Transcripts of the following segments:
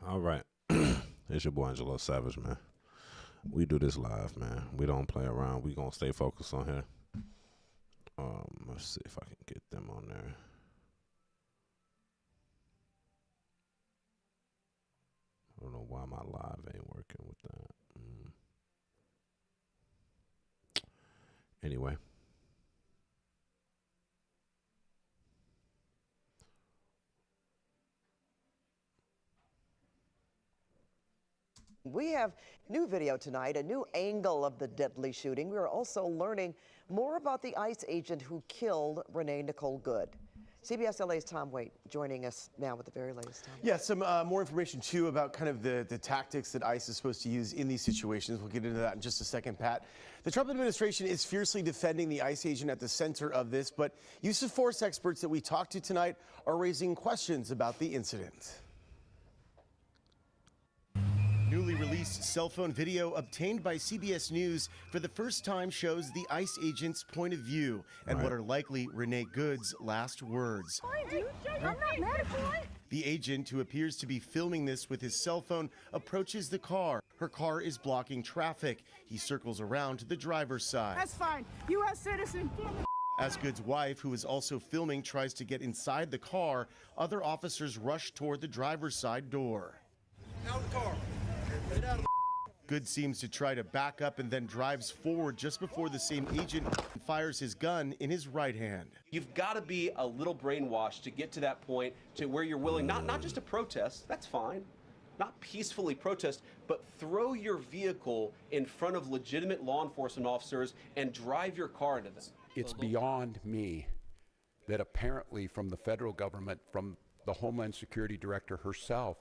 All right. It's your boy Angelo Savage, man. We do this live, man. We don't play around. We gonna stay focused on here. Let's see if I can get them on there. I don't know why my live ain't working with that. Anyway, We have new video tonight, a new angle of the deadly shooting. We are also learning more about the ICE agent who killed Renee Nicole Good. CBS LA's Tom Waite joining us now with the very latest. Tom. Yeah, some more information too about kind of the tactics that ICE is supposed to use in these situations. We'll get into that in just a second, Pat. The Trump administration is fiercely defending the ICE agent at the center of this, but use of force experts that we talked to tonight are raising questions about the incident. Newly released cell phone video obtained by CBS News for the first time shows the ICE agent's point of view and what are likely Renee Good's last words. I'm not mad at you. The agent, who appears to be filming this with his cell phone, approaches the car. Her car is blocking traffic. He circles around to the driver's side. That's fine. U.S. citizen. As Good's wife, who is also filming, tries to get inside the car, other officers rush toward the driver's side door. Out of the car. Get out of the Good seems to try to back up and then drives forward just before the same agent fires his gun in his right hand. You've got to be a little brainwashed to get to that point to where you're willing not just to protest, that's fine, not peacefully protest, but throw your vehicle in front of legitimate law enforcement officers and drive your car into them. It's beyond me that apparently from the federal government, from the Homeland Security Director herself,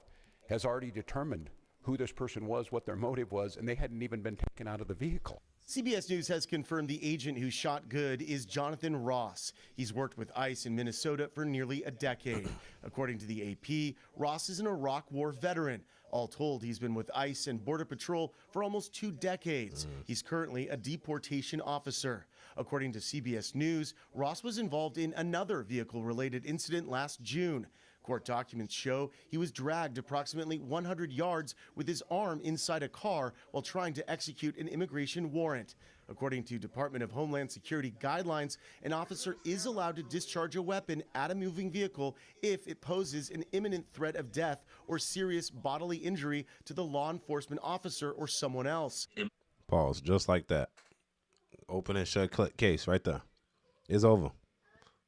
has already determined who this person was, what their motive was, and they hadn't even been taken out of the vehicle. CBS News has confirmed the agent who shot Good is Jonathan Ross. He's worked with ICE in Minnesota for nearly a decade. According to the AP, Ross is an Iraq War veteran. All told, he's been with ICE and Border Patrol for almost 2 decades. He's currently a deportation officer. According to CBS News, Ross was involved in another vehicle-related incident last June. Court documents show he was dragged approximately 100 yards with his arm inside a car while trying to execute an immigration warrant. According to Department of Homeland Security guidelines, an officer is allowed to discharge a weapon at a moving vehicle if it poses an imminent threat of death or serious bodily injury to the law enforcement officer or someone else. pause. Just like that. Open and shut case right there. It's over.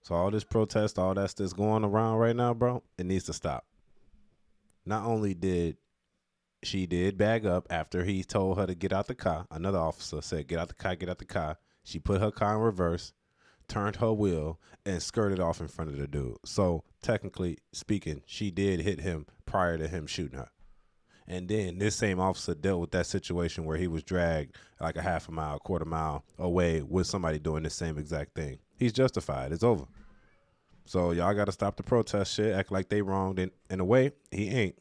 So all this protest, all that's going around right now, bro, it needs to stop. Not only did she bag up after he told her to get out the car. Another officer said, get out the car, get out the car. She put her car in reverse, turned her wheel, and skirted off in front of the dude. So technically speaking, she did hit him prior to him shooting her. And then this same officer dealt with that situation where he was dragged like a half a mile, quarter mile away with somebody doing the same exact thing. He's justified. It's over. So y'all got to stop the protest shit, act like they wronged. In a way, he ain't.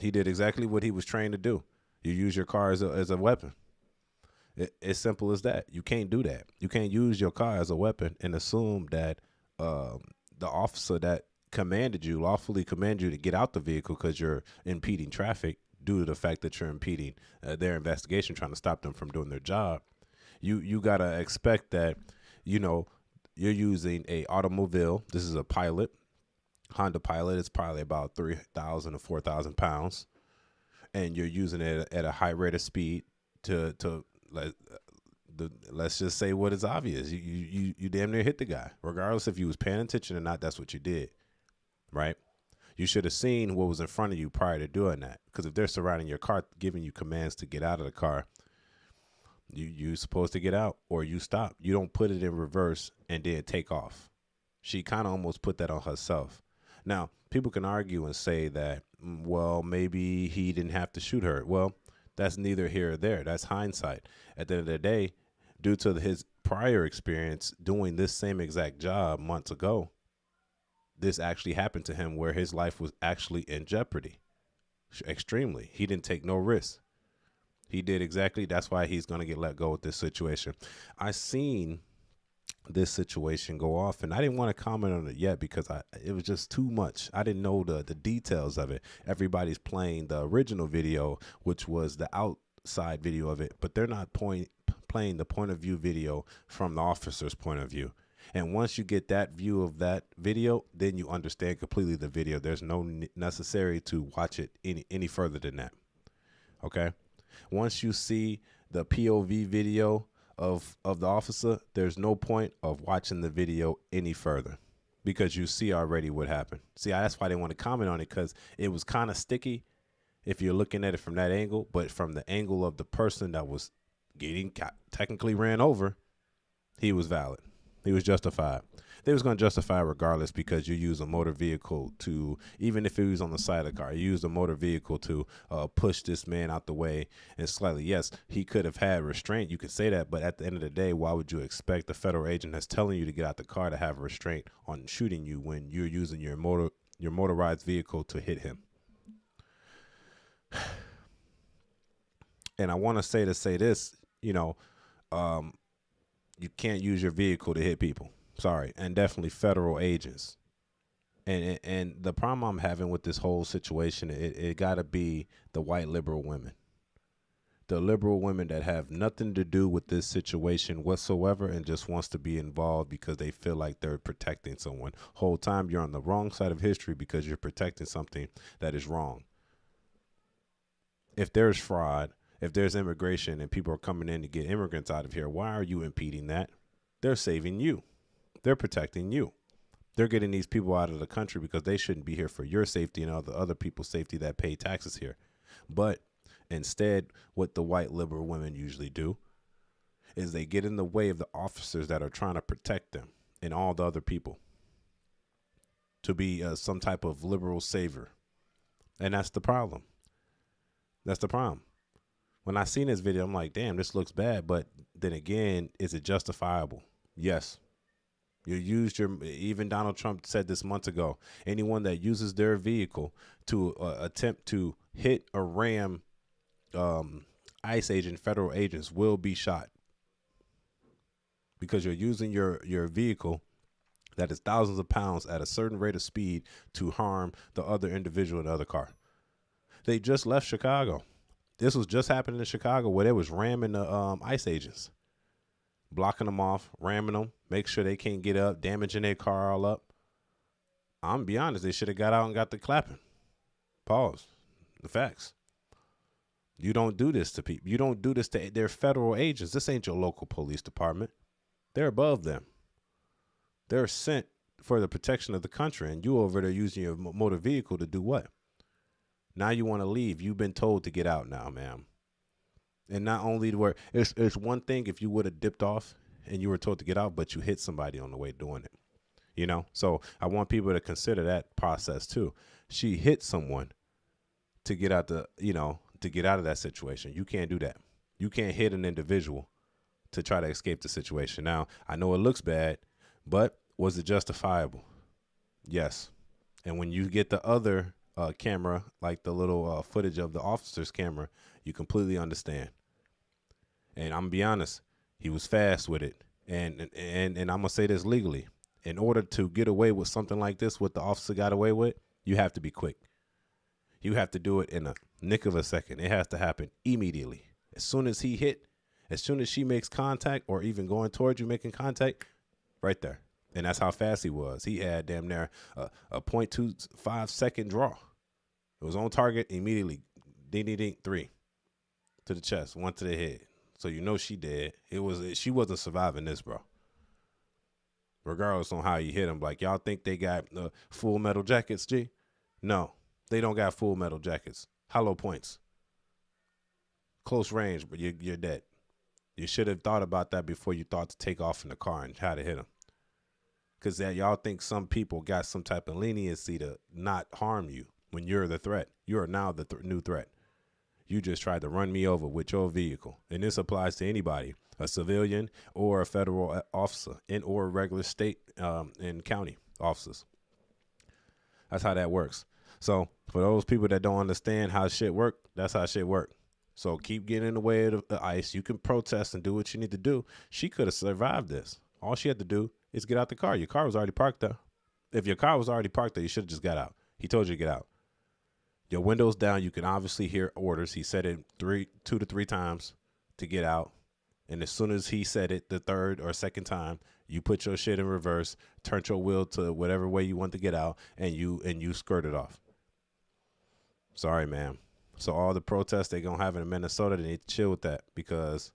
He did exactly what he was trained to do. You use your car as a weapon. It's simple as that. You can't do that. You can't use your car as a weapon and assume that the officer that lawfully commanded you to get out the vehicle because you're impeding traffic due to the fact that you're impeding their investigation, trying to stop them from doing their job. You got to expect that, you're using a automobile. This is a Pilot. Honda Pilot. It's probably about 3,000 to 4,000 pounds. And you're using it at a high rate of speed let's just say what is obvious. You damn near hit the guy. Regardless if you was paying attention or not, that's what you did, right? You should have seen what was in front of you prior to doing that. Because if they're surrounding your car, giving you commands to get out of the car, you're supposed to get out or you stop. You don't put it in reverse and then take off. She kind of almost put that on herself. Now, people can argue and say that, well, maybe he didn't have to shoot her. Well, that's neither here or there. That's hindsight. At the end of the day, due to his prior experience doing this same exact job months ago, this actually happened to him where his life was actually in jeopardy. Extremely. He didn't take no risks. He did exactly. That's why he's going to get let go with this situation. I seen this situation go off, and I didn't want to comment on it yet because it was just too much. I didn't know the details of it. Everybody's playing the original video, which was the outside video of it, but they're not playing the point of view video from the officer's point of view. And once you get that view of that video, then you understand completely the video. There's no necessary to watch it any further than that. Okay. Once you see the POV video of the officer, there's no point of watching the video any further because you see already what happened. See, that's why they want to comment on it, because it was kind of sticky if you're looking at it from that angle, but from the angle of the person that was getting technically ran over, he was valid. He was justified. They was going to justify it regardless because you use a motor vehicle to, even if he was on the side of the car, you used a motor vehicle to push this man out the way and slightly. Yes, he could have had restraint. You could say that, but at the end of the day, why would you expect the federal agent that's telling you to get out the car to have a restraint on shooting you when you're using your motorized vehicle to hit him? And I want to say this, you can't use your vehicle to hit people. Sorry. And definitely federal agents. And the problem I'm having with this whole situation, it got to be the white liberal women. The liberal women that have nothing to do with this situation whatsoever and just wants to be involved because they feel like they're protecting someone. Whole time you're on the wrong side of history because you're protecting something that is wrong. If there's fraud, if there's immigration and people are coming in to get immigrants out of here, why are you impeding that? They're saving you. They're protecting you. They're getting these people out of the country because they shouldn't be here for your safety and other people's safety that pay taxes here. But instead, what the white liberal women usually do is they get in the way of the officers that are trying to protect them and all the other people to be some type of liberal savior. And that's the problem. That's the problem. When I seen this video, I'm like, damn, this looks bad. But then again, is it justifiable? Yes. You used even Donald Trump said this months ago, anyone that uses their vehicle to attempt to hit or ram ICE federal agents will be shot because you're using your vehicle that is thousands of pounds at a certain rate of speed to harm the other individual in the other car. They just left Chicago. This was just happening in Chicago where they was ramming the ICE agents, blocking them off, ramming them, make sure they can't get up, damaging their car all up. I'm gonna be honest, they should have got out and got the clapping. Pause. The facts. You don't do this to people. You don't do this to their federal agents. This ain't your local police department. They're above them. They're sent for the protection of the country, and you over there using your motor vehicle to do what? Now you want to leave. You've been told to get out now, ma'am. And not only where it's one thing if you would have dipped off and you were told to get out, but you hit somebody on the way doing it. You know, so I want people to consider that process too. She hit someone to get out to get out of that situation. You can't do that. You can't hit an individual to try to escape the situation. Now, I know it looks bad, but was it justifiable? Yes. And when you get the other camera, like the little footage of the officer's camera, you completely understand. And I'm gonna be honest, he was fast with it. And I'm gonna say this legally. In order to get away with something like this, what the officer got away with, you have to be quick. You have to do it in a nick of a second. It has to happen immediately. As soon as he hit, as soon as she makes contact or even going towards you making contact, right there. And that's how fast he was. He had damn near a 0.25 second draw. It was on target immediately. Ding, ding, ding, 3 to the chest, 1 to the head. So you know she dead. She wasn't surviving this, bro. Regardless on how you hit him. Like, y'all think they got full metal jackets, G? No, they don't got full metal jackets. Hollow points. Close range, but you're dead. You should have thought about that before you thought to take off in the car and try to hit him. Because y'all think some people got some type of leniency to not harm you when you're the threat. You are now the new threat. You just tried to run me over with your vehicle. And this applies to anybody, a civilian or a federal officer or regular state and county officers. That's how that works. So for those people that don't understand how shit work, that's how shit work. So keep getting in the way of the ICE. You can protest and do what you need to do. She could have survived this. All she had to do is get out the car. Your car was already parked there. If your car was already parked there, you should have just got out. He told you to get out. Your windows down. You can obviously hear orders. He said it 2 to 3 times to get out. And as soon as he said it the third or second time, you put your shit in reverse, turned your wheel to whatever way you want to get out, and you skirted off. Sorry, ma'am. So all the protests they're going to have in Minnesota, they need to chill with that, because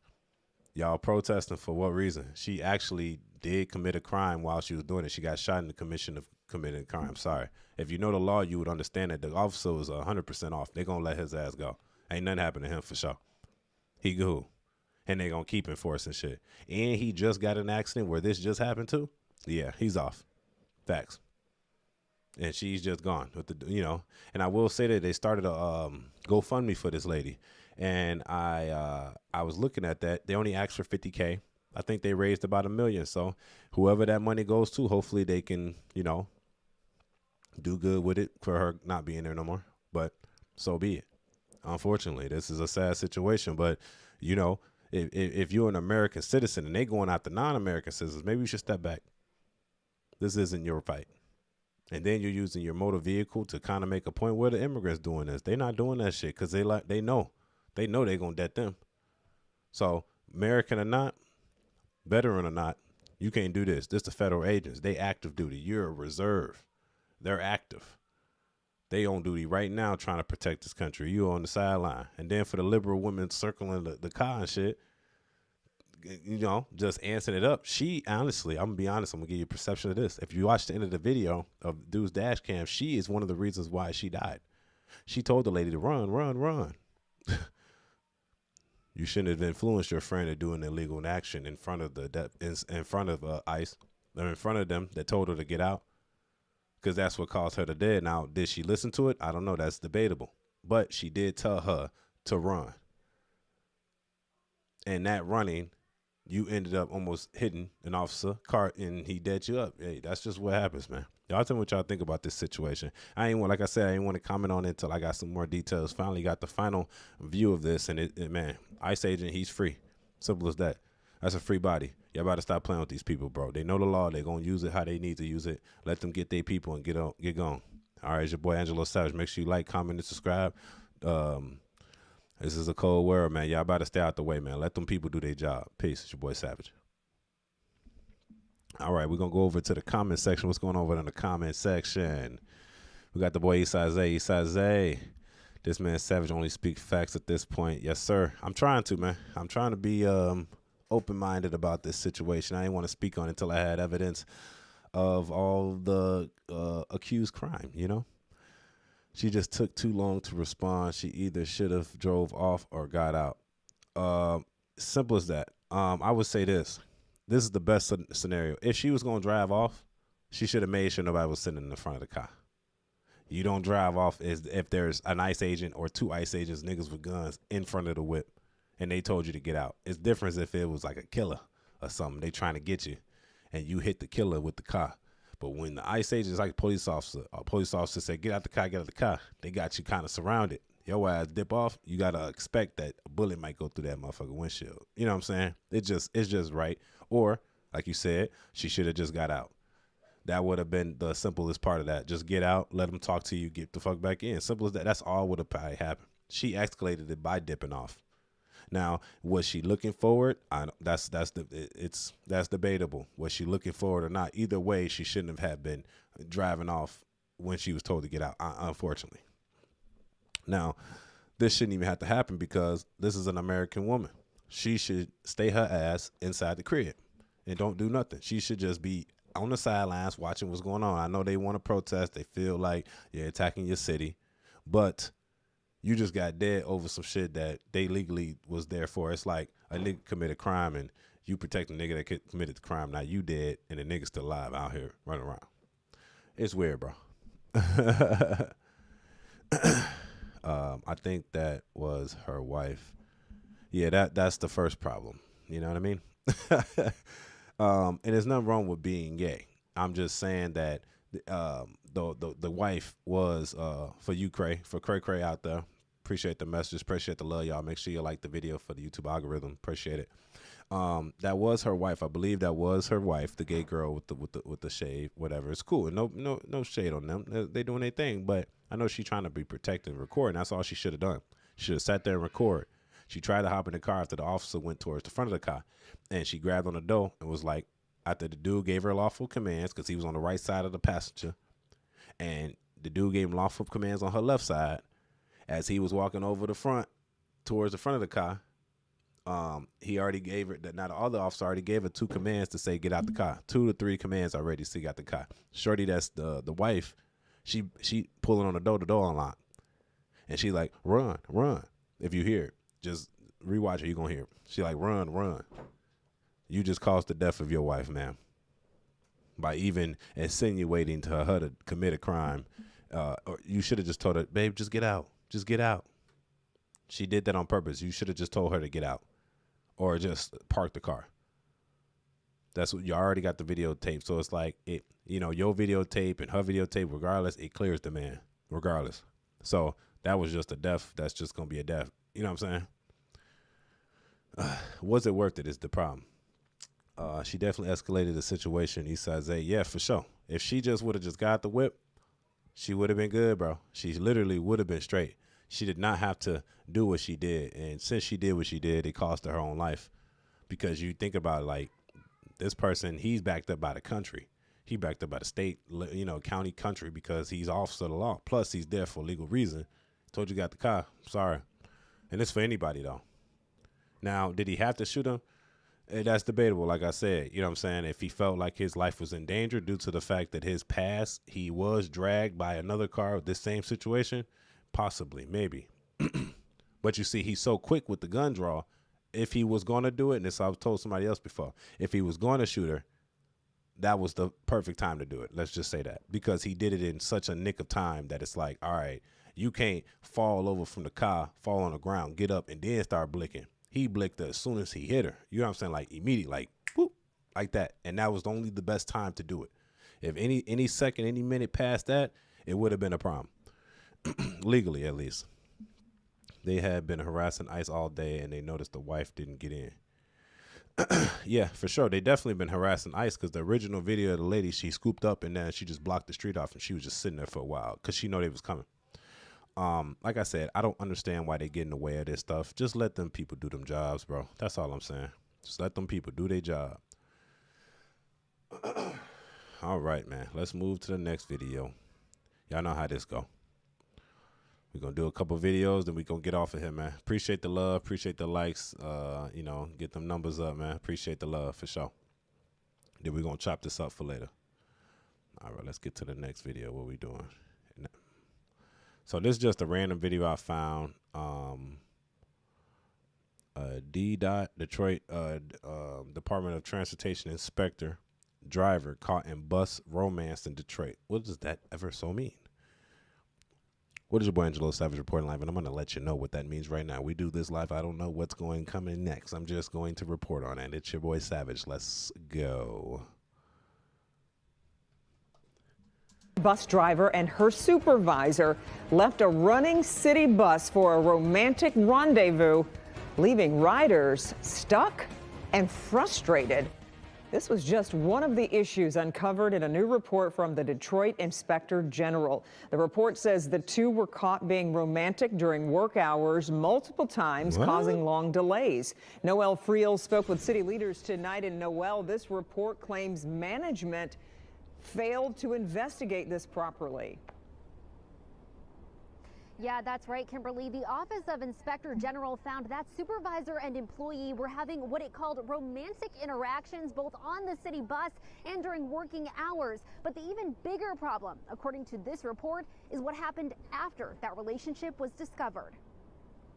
y'all protesting for what reason? She actually did commit a crime while she was doing it. She got shot in the commission of committing a crime. Sorry. If you know the law, you would understand that the officer was 100% off. They're going to let his ass go. Ain't nothing happened to him for sure. He good. And they're going to keep enforcing shit. And he just got an accident where this just happened to. Yeah, he's off. Facts. And she's just gone with the, and I will say that they started a GoFundMe for this lady. And I was looking at that. They only asked for $50K. I think they raised about $1 million. So whoever that money goes to, hopefully they can, do good with it for her not being there no more. But so be it. Unfortunately, this is a sad situation. But, if you're an American citizen and they going after non-American citizens, maybe you should step back. This isn't your fight. And then you're using your motor vehicle to kind of make a point where the immigrants doing this. They're not doing that shit because they know they're going to debt them. So American or not, veteran or not, you can't do this. This is the federal agents. They active duty. You're a reserve. They're active. They on duty right now trying to protect this country. You on the sideline. And then for the liberal women circling the car and shit, just answering it up. She, honestly, I'm going to be honest, I'm going to give you a perception of this. If you watch the end of the video of dude's dash cam, she is one of the reasons why she died. She told the lady to run, run, run. You shouldn't have influenced your friend to do an illegal action in front of in front of ICE, or in front of them that told her to get out, because that's what caused her to dead. Now, did she listen to it? I don't know. That's debatable. But she did tell her to run. And that running, you ended up almost hitting an officer car, and he dead you up. Hey, that's just what happens, man. Y'all tell me what y'all think about this situation. Like I said, I ain't want to comment on it until I got some more details. Finally got the final view of this, and man, ICE agent, he's free. Simple as that. That's a free body. Y'all about to stop playing with these people, bro. They know the law. They're going to use it how they need to use it. Let them get their people and get going. All right, it's your boy Angelo Savage. Make sure you like, comment, and subscribe. This is a cold world, man. Y'all about to stay out the way, man. Let them people do their job. Peace. It's your boy Savage. All right, we're going to go over to the comment section. What's going on over in the comment section? We got the boy Eastside Zay. Eastside Zay. This man Savage only speaks facts at this point. Yes, sir. I'm trying to, man. I'm trying to be open-minded about this situation. I didn't want to speak on it until I had evidence of all the accused crime, She just took too long to respond. She either should have drove off or got out. Simple as that. I would say this. This is the best scenario. If she was going to drive off, she should have made sure nobody was sitting in the front of the car. You don't drive off if there's an ICE agent or 2 ICE agents, niggas with guns, in front of the whip, and they told you to get out. It's different if it was like a killer or something. They trying to get you, and you hit the killer with the car. But when the ICE agent is like a police officer say, get out the car, they got you kind of surrounded. Your ass dip off, you got to expect that a bullet might go through that motherfucker windshield. You know what I'm saying? It's just right. Or, like you said, she should have just got out. That would have been the simplest part of that. Just get out, let them talk to you, get the fuck back in. Simple as that. That's all would have probably happened. She escalated it by dipping off. Now, was she looking forward? That's debatable. Was she looking forward or not? Either way, she shouldn't have been driving off when she was told to get out, unfortunately. Now, this shouldn't even have to happen because this is an American woman. She should stay her ass inside the crib and don't do nothing. She should just be on the sidelines watching what's going on. I know they want to protest. They feel like you're attacking your city, but you just got dead over some shit that they legally was there for. It's like a nigga committed a crime and you protect the nigga that committed the crime. Now you dead and the nigga still alive out here running around. It's weird, bro. I think that was her wife. Yeah, that's the first problem. You know what I mean? And there's nothing wrong with being gay. I'm just saying that the wife was for you, Cray out there. Appreciate the messages. Appreciate the love, y'all. Make sure you like the video for the YouTube algorithm. Appreciate it. That was her wife. I believe that was her wife, the gay girl with the shave, whatever. It's cool. No shade on them. They doing their thing, but I know she's trying to be protected and record. And that's all she should have done. She should have sat there and record. She tried to hop in the car after the officer went towards the front of the car, and she grabbed on the door and was like, after the dude gave her lawful commands, because he was on the right side of the passenger, and the dude gave him lawful commands on her left side, as he was walking over the front towards the front of the car. He already gave her that. Now the other officer already gave her 2 commands to say get out the car. 2 to 3 commands already to say get out the car. Shorty, that's the wife. She pulling on the door unlocked, and she like run. If you hear it, just rewatch it. You gonna hear it. She like run. You just caused the death of your wife, ma'am, by even insinuating to her to commit a crime. Or you should have just told her, babe, just get out. Just get out. She did that on purpose. You should have just told her to get out, or just park the car. That's what you already got the videotape. So it's like your videotape and her videotape, regardless, it clears the man, regardless. So that was just a death. That's just gonna be a death. You know what I'm saying? Was it worth it? Is the problem. She definitely escalated the situation. Eastside Zay, yeah, for sure. If she just would have just got the whip, she would have been good, bro. She literally would have been straight. She did not have to do what she did. And since she did what she did, it cost her her own life. Because you think about it, like, this person, he's backed up by the country. He backed up by the state, county, country, because he's officer of the law. Plus, he's there for a legal reason. Told you got the car. Sorry. And it's for anybody, though. Now, did he have to shoot him? That's debatable, like I said. You know what I'm saying? If he felt like his life was in danger due to the fact that his past, he was dragged by another car with this same situation, possibly, maybe. But you see, he's so quick with the gun draw. If he was going to do it, and this I've told somebody else before, if he was going to shoot her, that was the perfect time to do it. Let's just say that. Because he did it in such a nick of time that it's like, all right, you can't fall over from the car, fall on the ground, get up, and then start blicking. He blicked her as soon as he hit her. You know what I'm saying? Like immediately, like whoop, like that. And that was only the best time to do it. If any second, any minute past that, it would have been a problem. Legally, at least. They had been harassing ICE all day, and they noticed the wife didn't get in. Yeah, for sure. They definitely been harassing ICE, because the original video of the lady, she scooped up and then she just blocked the street off, and she was just sitting there for a while because she know they was coming. Like I said, I don't understand why they get in the way of this stuff. Just let them people do them jobs, bro. That's all I'm saying. Just let them people do their job. All right, man. Let's move to the next video. Y'all know how this go. We're going to do a couple videos, then we're going to get off of here, man. Appreciate the love. Appreciate the likes. Get them numbers up, man. Appreciate the love, for sure. Then we're going to chop this up for later. All right, let's get to the next video. What we doing? So this is just a random video I found. Detroit Department of Transportation inspector driver caught in bus romance in Detroit. What does that ever so mean? What is your boy Angelo Savage reporting live? And I'm going to let you know what that means right now. We do this live. I don't know what's coming next. I'm just going to report on it. It's your boy Savage. Let's go. Bus driver and her supervisor left a running city bus for a romantic rendezvous, leaving riders stuck and frustrated. This was just one of the issues uncovered in a new report from the Detroit Inspector General. The report says the two were caught being romantic during work hours multiple times, causing long delays. Noel Friel spoke with city leaders tonight. And Noel, this report claims management failed to investigate this properly. Yeah, that's right, Kimberly. The Office of Inspector General found that supervisor and employee were having what it called romantic interactions both on the city bus and during working hours. But the even bigger problem, according to this report, is what happened after that relationship was discovered.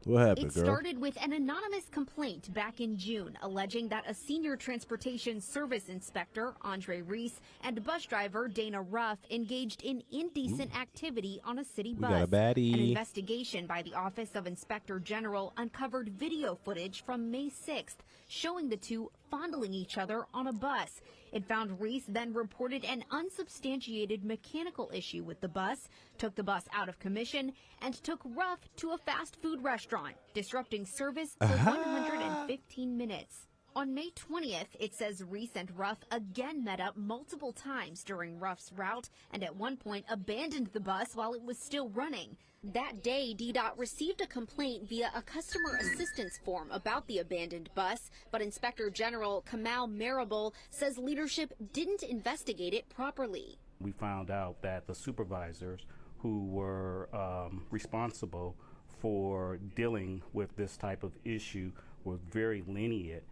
What happened, It started with an anonymous complaint back in June alleging that a senior transportation service inspector, Andre Reese, and bus driver Dana Ruff engaged in indecent activity on a city bus. Got a baddie. An investigation by the Office of Inspector General uncovered video footage from May 6th showing the two fondling each other on a bus. It found Reese then reported an unsubstantiated mechanical issue with the bus, took the bus out of commission, and took Ruff to a fast food restaurant, disrupting service for 115 minutes. On May 20th, it says Reese and Ruff again met up multiple times during Ruff's route and at one point abandoned the bus while it was still running. That day, DDOT received a complaint via a customer assistance form about the abandoned bus, but Inspector General Kamal Marable says leadership didn't investigate it properly. We found out that the supervisors who were responsible for dealing with this type of issue were very lenient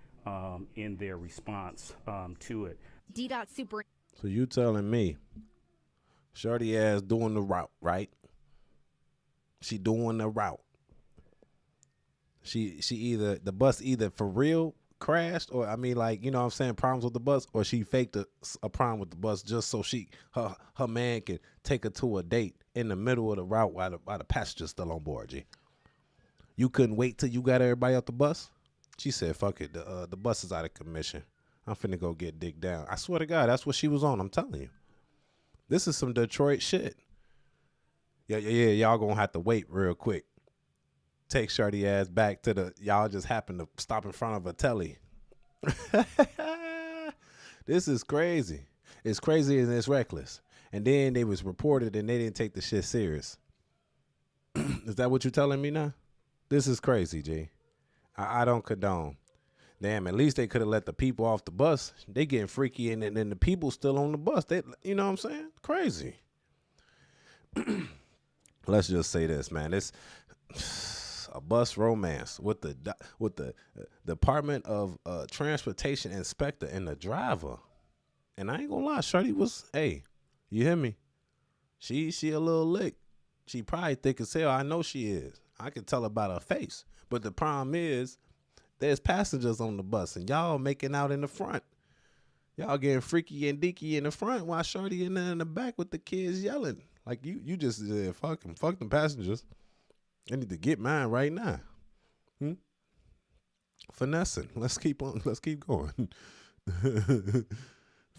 in their response to it. DDOT super. So you telling me, shorty ass doing the route, right? She doing the route. She either, the bus either for real crashed, or I mean, like, you know what I'm saying, problems with the bus, or she faked a problem with the bus just so her man could take her to a date in the middle of the route while the passenger's still on board. G, you couldn't wait till you got everybody off the bus? She said, fuck it, the bus is out of commission. I'm finna go get digged down. I swear to God, that's what she was on. I'm telling you. This is some Detroit shit. Yeah, y'all gonna have to wait real quick. Take shorty ass back to y'all just happened to stop in front of a telly. This is crazy. It's crazy and it's reckless. And then they was reported and they didn't take the shit serious. Is that what you're telling me now? This is crazy, G. I don't condone. Damn, at least they could have let the people off the bus. They getting freaky and then the people still on the bus. They, you know what I'm saying? Crazy. Let's just say this, man. It's a bus romance with the Department of Transportation inspector and the driver. And I ain't gonna lie, shorty was, hey, you hear me? She a little lick. She probably thick as hell. I know she is. I can tell about her face. But the problem is, there's passengers on the bus, and y'all making out in the front. Y'all getting freaky and deaky in the front while shorty in there in the back with the kids yelling. Like, you just said, fuck them passengers. I need to get mine right now. Finessing. Let's keep going.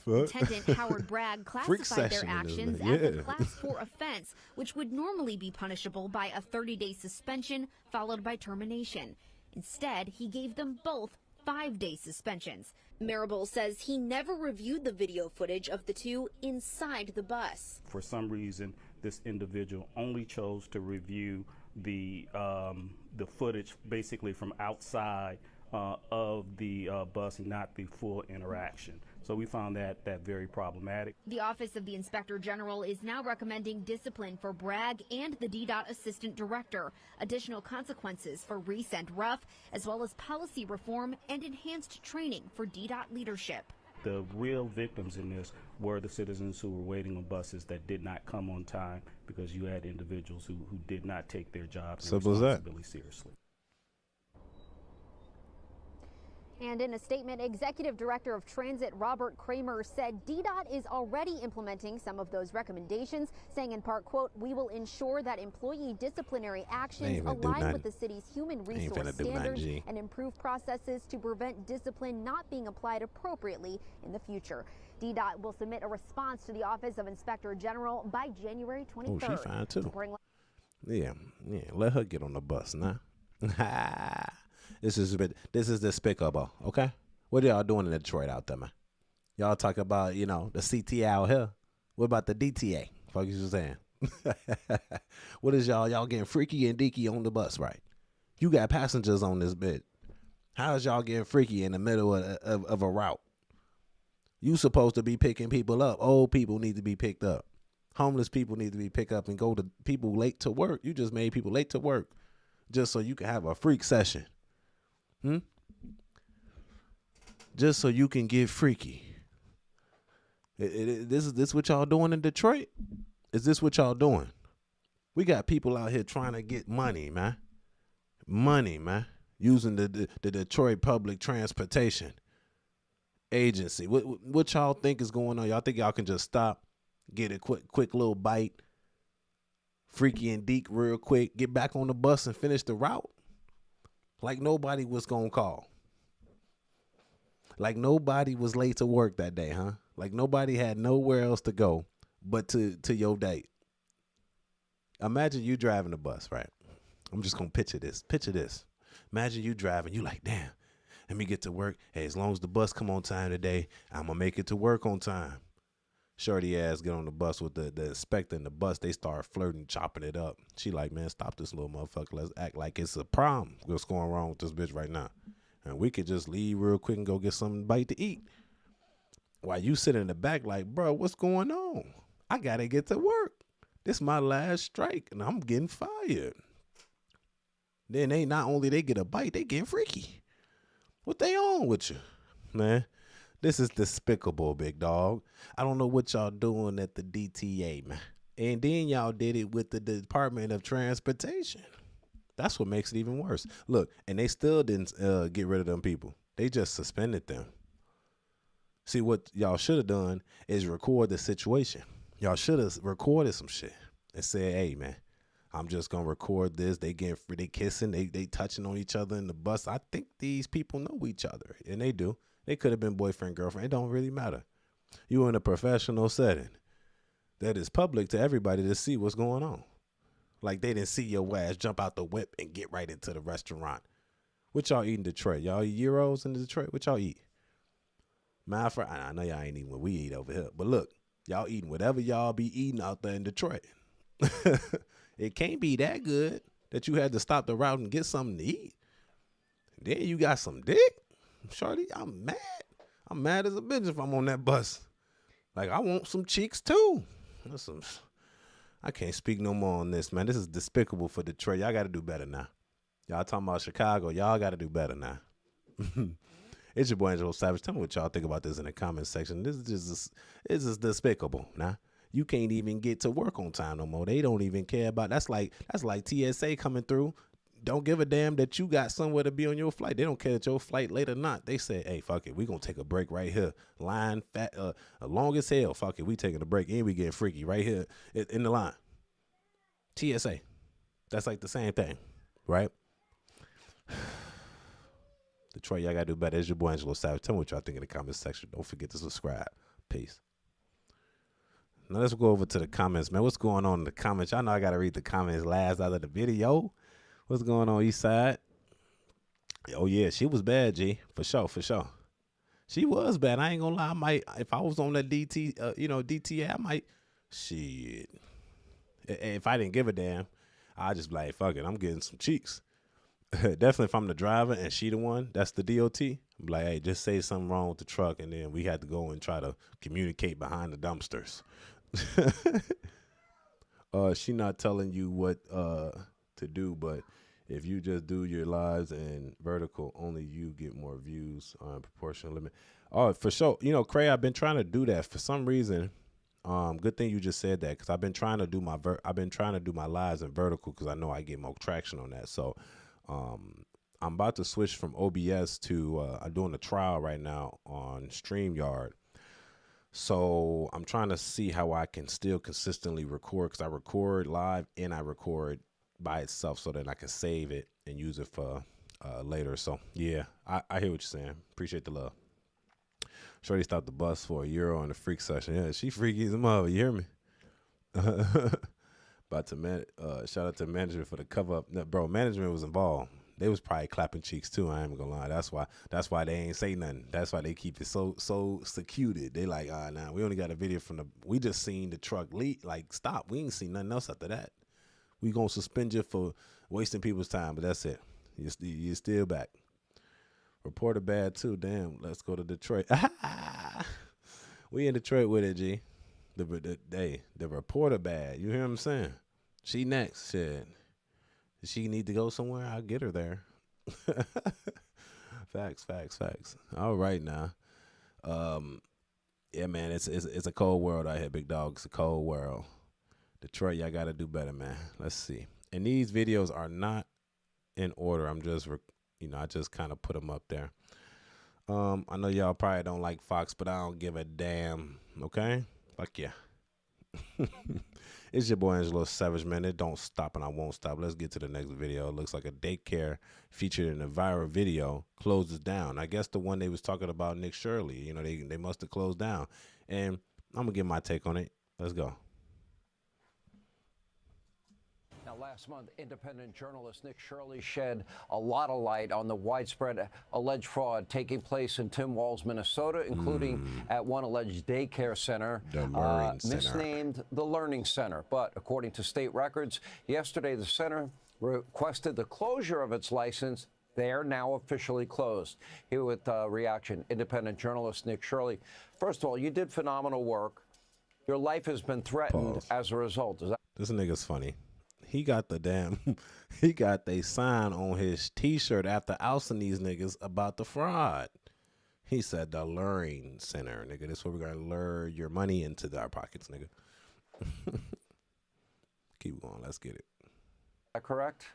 Attendant Howard Bragg classified their actions as a Class 4 offense, which would normally be punishable by a 30-day suspension followed by termination. Instead, he gave them both 5-day suspensions. Marable says he never reviewed the video footage of the two inside the bus. For some reason, this individual only chose to review the footage basically from outside of the bus, not the full interaction. So we found that very problematic. The Office of the Inspector General is now recommending discipline for Bragg and the DDOT Assistant Director, additional consequences for Reese and Ruff, as well as policy reform and enhanced training for DDOT leadership. The real victims in this were the citizens who were waiting on buses that did not come on time because you had individuals who did not take their jobs and responsibility seriously. And in a statement, Executive Director of Transit Robert Kramer said DDOT is already implementing some of those recommendations, saying in part, quote, "We will ensure that employee disciplinary actions align with the city's human resource standards and improve processes to prevent discipline not being applied appropriately in the future." DDOT will submit a response to the Office of Inspector General by January 23rd. Oh, she fine too. Yeah, let her get on the bus now. This is despicable, okay? What are y'all doing in Detroit out there, man? Y'all talk about, the CTA out here. What about the DTA? Fuck you saying? What is y'all getting freaky and deaky on the bus, right? You got passengers on this bit. How is y'all getting freaky in the middle of a route? You supposed to be picking people up. Old people need to be picked up. Homeless people need to be picked up and go to people late to work. You just made people late to work just so you can have a freak session. Just so you can get freaky. This is what y'all doing in Detroit? Is this what y'all doing? We got people out here trying to get money, man. Money, man. Using the Detroit Public Transportation Agency. What y'all think is going on? Y'all think y'all can just stop, get a quick little bite, freaky and deek real quick, get back on the bus and finish the route? Like nobody was going to call. Like nobody was late to work that day, huh? Like nobody had nowhere else to go but to your date. Imagine you driving the bus, right? I'm just gonna picture this. Picture this. Imagine you driving. You like, damn. Let me get to work. Hey, as long as the bus come on time today, I'm gonna make it to work on time. Shorty ass get on the bus with the inspector in the bus. They start flirting, chopping it up. She like, man, stop this little motherfucker. Let's act like it's a problem. What's going wrong with this bitch right now? And we could just leave real quick and go get something to bite to eat. While you sit in the back like, bro, what's going on? I gotta get to work. This my last strike, and I'm getting fired. Then they not only they get a bite, they get freaky. What they on with you, man? This is despicable, big dog. I don't know what y'all doing at the DTA, man. And then y'all did it with the Department of Transportation. That's what makes it even worse. Look, and they still didn't get rid of them people. They just suspended them. See, what y'all should have done is record the situation. Y'all should have recorded some shit and said, hey, man, I'm just going to record this. They getting free. They kissing. They touching on each other in the bus. I think these people know each other, and they do. They could have been boyfriend, girlfriend. It don't really matter. You in a professional setting that is public to everybody to see what's going on. Like they didn't see your ass jump out the whip and get right into the restaurant. What y'all eat in Detroit? Y'all eat gyros in Detroit? What y'all eat? I know y'all ain't eating what we eat over here. But look, y'all eating whatever y'all be eating out there in Detroit. It can't be that good that you had to stop the route and get something to eat. Then you got some dick? Shorty, I'm mad. I'm mad as a bitch if I'm on that bus. Like, I want some cheeks too. I can't speak no more on this, man. This is despicable for Detroit. Y'all got to do better now. Y'all talking about Chicago. Y'all got to do better now. It's your boy Angelo Savage. Tell me what y'all think about this in the comment section. This is despicable. Now, you can't even get to work on time no more. They don't even care about. That's like TSA coming through. Don't give a damn that you got somewhere to be on your flight. They don't care that your flight late or not. They say, hey, fuck it. We going to take a break right here. Line fat, long as hell. Fuck it. We taking a break and we getting freaky right here in the line. TSA. That's like the same thing, right? Detroit, y'all got to do better. It's your boy Angelo Savage. Tell me what y'all think in the comment section. Don't forget to subscribe. Peace. Now let's go over to the comments, man. What's going on in the comments? Y'all know I got to read the comments last out of the video. What's going on, East Side? Oh, yeah, she was bad, G. For sure, for sure. She was bad. I ain't gonna lie. I might, if I was on that DTA, I might, shit. If I didn't give a damn, I'd just be like, fuck it, I'm getting some cheeks. Definitely if I'm the driver and she the one, that's the DOT, I'm like, hey, just say something wrong with the truck, and then we had to go and try to communicate behind the dumpsters. She not telling you what to do, but if you just do your lives in vertical, only you get more views on proportional limit. Oh, for sure. You know, Cray, I've been trying to do that for some reason. Good thing you just said that, because I've been trying to do my lives in vertical because I know I get more traction on that. So I'm about to switch from OBS to I'm doing a trial right now on StreamYard. So I'm trying to see how I can still consistently record, because I record live and I record by itself so that I can save it and use it for later. So yeah, I hear what you're saying. Appreciate the love. Shorty stopped the bus for €1 in the freak session. Yeah, she freaky as a mother. You hear me? Shout out to management for the cover up. No, bro, management was involved. They was probably clapping cheeks too. I ain't gonna lie. That's why they ain't say nothing. That's why they keep it so secluded. They like, nah, we only got a video we just seen the truck leak. Like, stop. We ain't seen nothing else after that. We gonna suspend you for wasting people's time, but that's it. You're still back. Reporter bad too. Damn. Let's go to Detroit. We in Detroit with it, G. The reporter bad. You hear what I'm saying? She next. Shit. Does she need to go somewhere? I'll get her there. Facts. All right now. Yeah, man. It's a cold world out here, big dog. It's a cold world. Detroit, y'all got to do better, man. Let's see. And these videos are not in order. I'm just, I just kind of put them up there. I know y'all probably don't like Fox, but I don't give a damn. Okay? Fuck yeah. It's your boy Angelo Savage, man. It don't stop and I won't stop. Let's get to the next video. It looks like a daycare featured in a viral video closes down. I guess the one they was talking about, Nick Shirley. You know, they must have closed down. And I'm going to give my take on it. Let's go. Now, last month, independent journalist Nick Shirley shed a lot of light on the widespread alleged fraud taking place in Tim Walz, Minnesota, including at one alleged daycare center, misnamed the Learning Center. But according to state records, yesterday the center requested the closure of its license. They are now officially closed. Here with reaction, independent journalist Nick Shirley. First of all, you did phenomenal work. Your life has been threatened as a result. This nigga's funny. He got he got the sign on his T-shirt after ousting these niggas about the fraud. He said the Learning Center, nigga. This is where we're going to lure your money into our pockets, nigga. Keep going. Let's get it. Is that correct?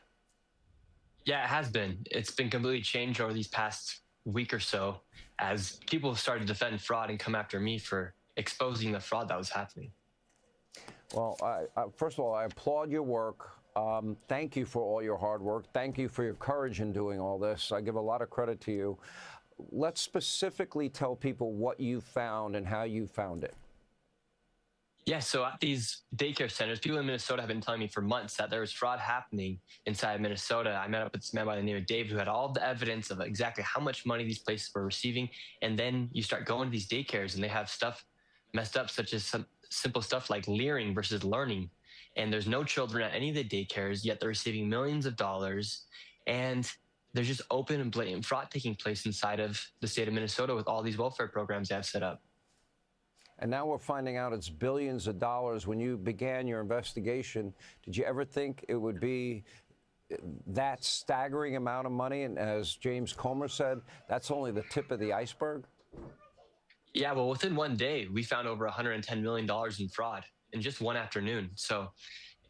Yeah, it has been. It's been completely changed over these past week or so as people have started to defend fraud and come after me for exposing the fraud that was happening. Well, first of all, I applaud your work. Thank you for all your hard work. Thank you for your courage in doing all this. I give a lot of credit to you. Let's specifically tell people what you found and how you found it. Yeah, so at these daycare centers, people in Minnesota have been telling me for months that there was fraud happening inside Minnesota. I met up with this man by the name of Dave who had all the evidence of exactly how much money these places were receiving. And then you start going to these daycares and they have stuff messed up, such as some simple stuff like leering versus learning. And there's no children at any of the daycares, yet they're receiving millions of dollars. And there's just open and blatant fraud taking place inside of the state of Minnesota with all these welfare programs they have set up. And now we're finding out it's billions of dollars. When you began your investigation, did you ever think it would be that staggering amount of money? And as James Comer said, that's only the tip of the iceberg? Yeah, well, within one day, we found over $110 million in fraud in just one afternoon. So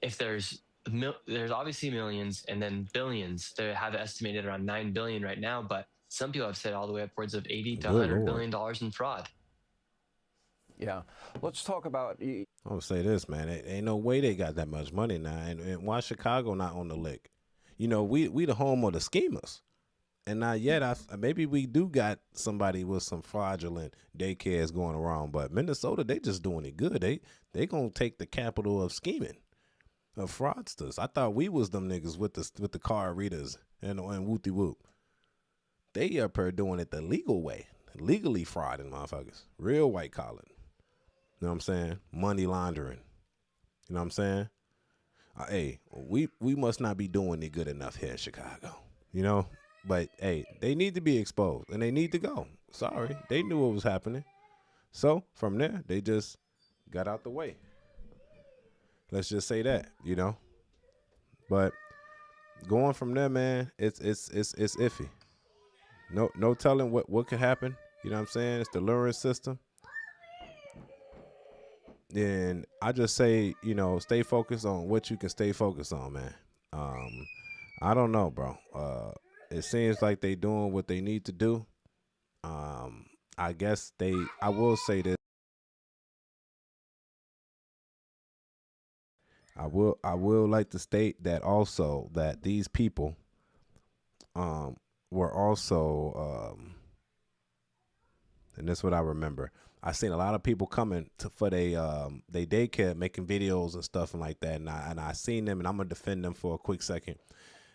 if there's obviously millions and then billions, they have estimated around $9 billion right now, but some people have said all the way upwards of $80 to $100 billion in fraud. Yeah. Let's talk about... I'm going to say this, man. Ain't no way they got that much money now. And why Chicago not on the lick? You know, we the home of the schemers. And not yet, maybe we do got somebody with some fraudulent daycares going around. But Minnesota, they just doing it good. They going to take the capital of scheming, of fraudsters. I thought we was them niggas with the car readers and whoopty whoop. They up here doing it the legal way. Legally frauding motherfuckers. Real white collar. You know what I'm saying? Money laundering. You know what I'm saying? Hey, we must not be doing it good enough here in Chicago. You know? But, hey, they need to be exposed, and they need to go. Sorry. They knew what was happening. So, from there, they just got out the way. Let's just say that, you know. But going from there, man, it's iffy. No telling what could happen. You know what I'm saying? It's the luring system. And I just say, you know, stay focused on what you can stay focused on, man. I don't know, bro. It seems like they doing what they need to do. I guess I will say this. I will like to state that also that these people were also and this is what I remember. I seen a lot of people coming for they daycare, making videos and stuff and like that, and I seen them, and I'm gonna defend them for a quick second.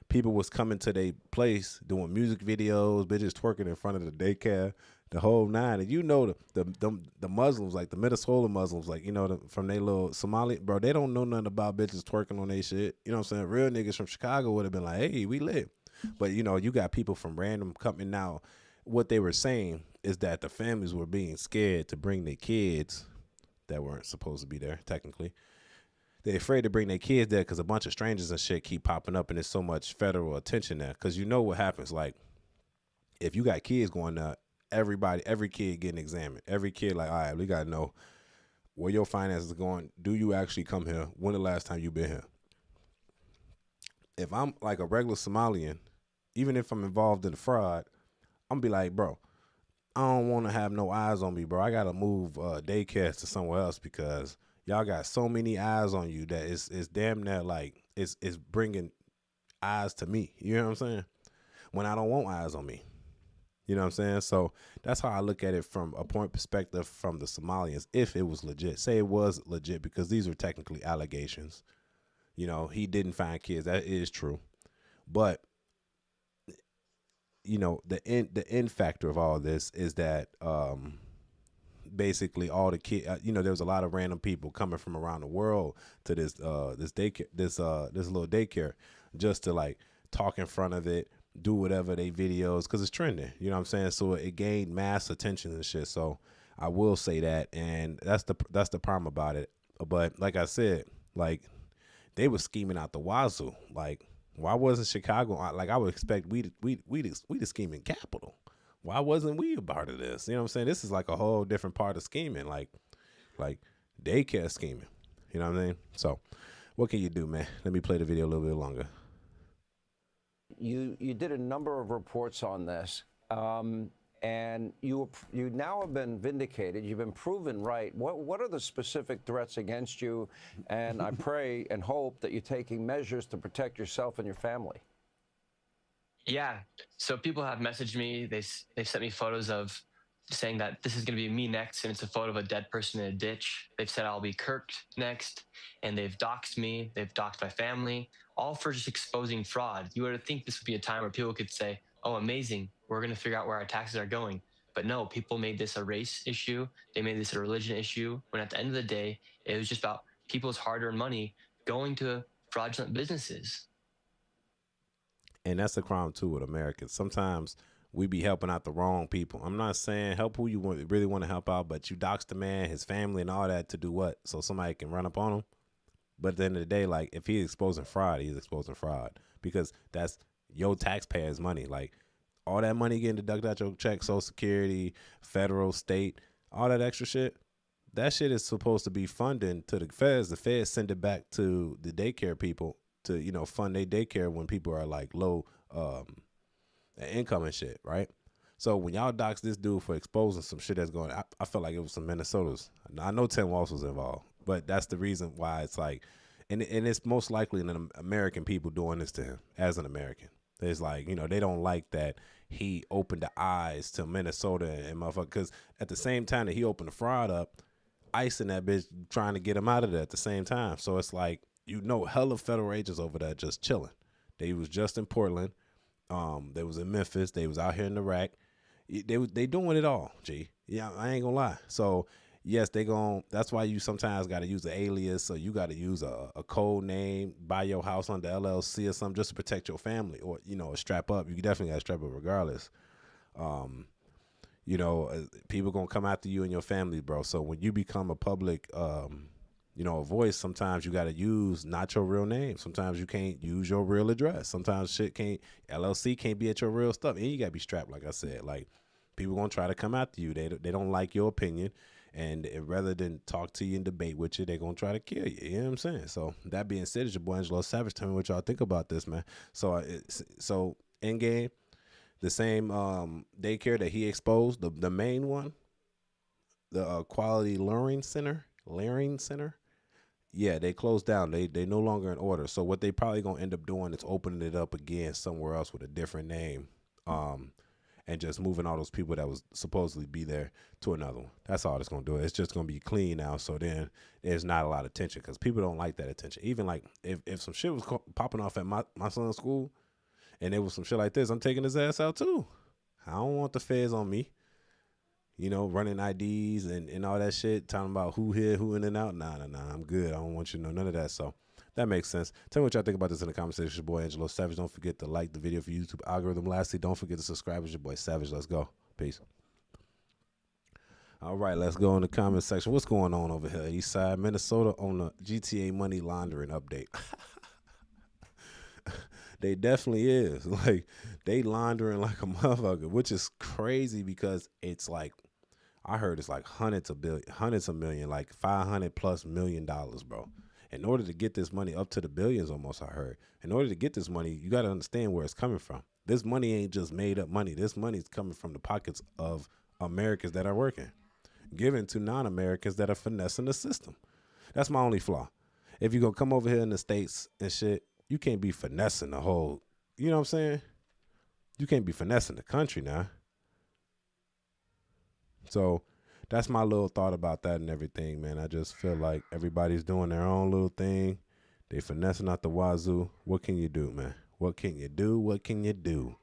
People was coming to their place doing music videos, bitches twerking in front of the daycare, the whole nine. And you know the Muslims, like the Minnesota Muslims, like, you know, from they little Somali, bro, they don't know nothing about bitches twerking on their shit. You know what I'm saying? Real niggas from Chicago would have been like, hey, we lit. But, you know, you got people from random company now. What they were saying is that the families were being scared to bring their kids that weren't supposed to be there, technically. They're afraid to bring their kids there because a bunch of strangers and shit keep popping up, and there's so much federal attention there. Because you know what happens, like, if you got kids going there, every kid getting examined. Every kid, like, all right, we got to know where your finances are going. Do you actually come here? When the last time you been here? If I'm like a regular Somalian, even if I'm involved in the fraud, I'm going to be like, bro, I don't want to have no eyes on me, bro. I got to move daycares to somewhere else because Y'all got so many eyes on you that it's damn near like it's bringing eyes to me. You know what I'm saying? When I don't want eyes on me. You know what I'm saying? So that's how I look at it from a point perspective from the Somalians. If it was legit, say it was legit, because these are technically allegations. You know, he didn't find kids. That is true. But, you know, the end factor of all this is that basically all the kids, you know, there was a lot of random people coming from around the world to this daycare, this little daycare, just to like talk in front of it, do whatever they videos, because it's trending. You know what I'm saying? So it gained mass attention and shit. So I will say that, and that's the problem about it. But like I said, like they were scheming out the wazoo. Like, why wasn't Chicago? Like, I would expect we the scheming capital. Why wasn't we a part of this? You know what I'm saying? This is like a whole different part of scheming, like daycare scheming. You know what I mean? So what can you do, man? Let me play the video a little bit longer. You did a number of reports on this, and you now have been vindicated. You've been proven right. What are the specific threats against you? And I pray and hope that you're taking measures to protect yourself and your family. Yeah. So people have messaged me. They sent me photos of saying that this is going to be me next, and it's a photo of a dead person in a ditch. They've said I'll be Kirked next, and they've doxed me. They've doxed my family, all for just exposing fraud. You would think this would be a time where people could say, oh, amazing, we're going to figure out where our taxes are going. But no, people made this a race issue. They made this a religion issue, when at the end of the day, it was just about people's hard-earned money going to fraudulent businesses. And that's a crime too with Americans. Sometimes we be helping out the wrong people. I'm not saying help who you really want to help out, but you dox the man, his family, and all that to do what? So somebody can run up on him. But at the end of the day, like, if he's exposing fraud, he's exposing fraud, because that's your taxpayers' money. Like, all that money getting deducted out your check, Social Security, federal, state, all that extra shit, that shit is supposed to be funding to the feds. The feds send it back to the daycare people to, you know, fund their daycare when people are like low income and shit, right? So when y'all dox this dude for exposing some shit that's going, I felt like it was some Minnesotas. I know Tim Walsh was involved, but that's the reason why it's like, and it's most likely an American people doing this to him as an American. It's like, you know, they don't like that he opened the eyes to Minnesota and motherfucker, because at the same time that he opened the fraud up, ICE and that bitch trying to get him out of there at the same time. So it's like, you know, hella federal agents over there just chilling. They was just in Portland. They was in Memphis. They was out here in Iraq. They doing it all, G. Yeah, I ain't gonna lie. So yes, that's why you sometimes got to use an alias, or you got to use a code name, buy your house under LLC or something just to protect your family, or, you know, strap up. You definitely got to strap up regardless. You know, people gonna come after you and your family, bro. So when you become a public, you know, a voice, sometimes you got to use not your real name. Sometimes you can't use your real address. Sometimes LLC can't be at your real stuff. And you got to be strapped, like I said. Like, people going to try to come after you. They don't like your opinion. And rather than talk to you and debate with you, they're going to try to kill you. You know what I'm saying? So that being said, it's your boy Angelo Savage. Tell me what y'all think about this, man. So in game, the same daycare that he exposed, the main one, the Quality Learning Center, yeah, they closed down. They no longer in order. So what they probably gonna end up doing is opening it up again somewhere else with a different name, and just moving all those people that was supposedly be there to another one. That's all it's gonna do. It's just gonna be clean now. So then there's not a lot of attention, because people don't like that attention. Even like if some shit was popping off at my son's school, and there was some shit like this, I'm taking his ass out too. I don't want the feds on me. You know, running IDs and all that shit, talking about who here, who in and out. Nah, I'm good. I don't want you to know none of that. So that makes sense. Tell me what y'all think about this in the comment section. Your boy Angelo Savage. Don't forget to like the video for YouTube algorithm. Lastly, don't forget to subscribe. It's your boy Savage. Let's go. Peace. All right, let's go in the comment section. What's going on over here? Eastside, Minnesota, on the GTA money laundering update. They definitely is. Like, they laundering like a motherfucker, which is crazy, because it's like, I heard it's like hundreds of million, like $500+ million, bro. In order to get this money up to the billions, almost, I heard. In order to get this money, you got to understand where it's coming from. This money ain't just made up money. This money is coming from the pockets of Americans that are working, given to non-Americans that are finessing the system. That's my only flaw. If you go come over here in the States and shit, you can't be finessing the whole, you know what I'm saying? You can't be finessing the country now. So that's my little thought about that and everything, man. I just feel like everybody's doing their own little thing. They finessing out the wazoo. What can you do, man? What can you do? What can you do?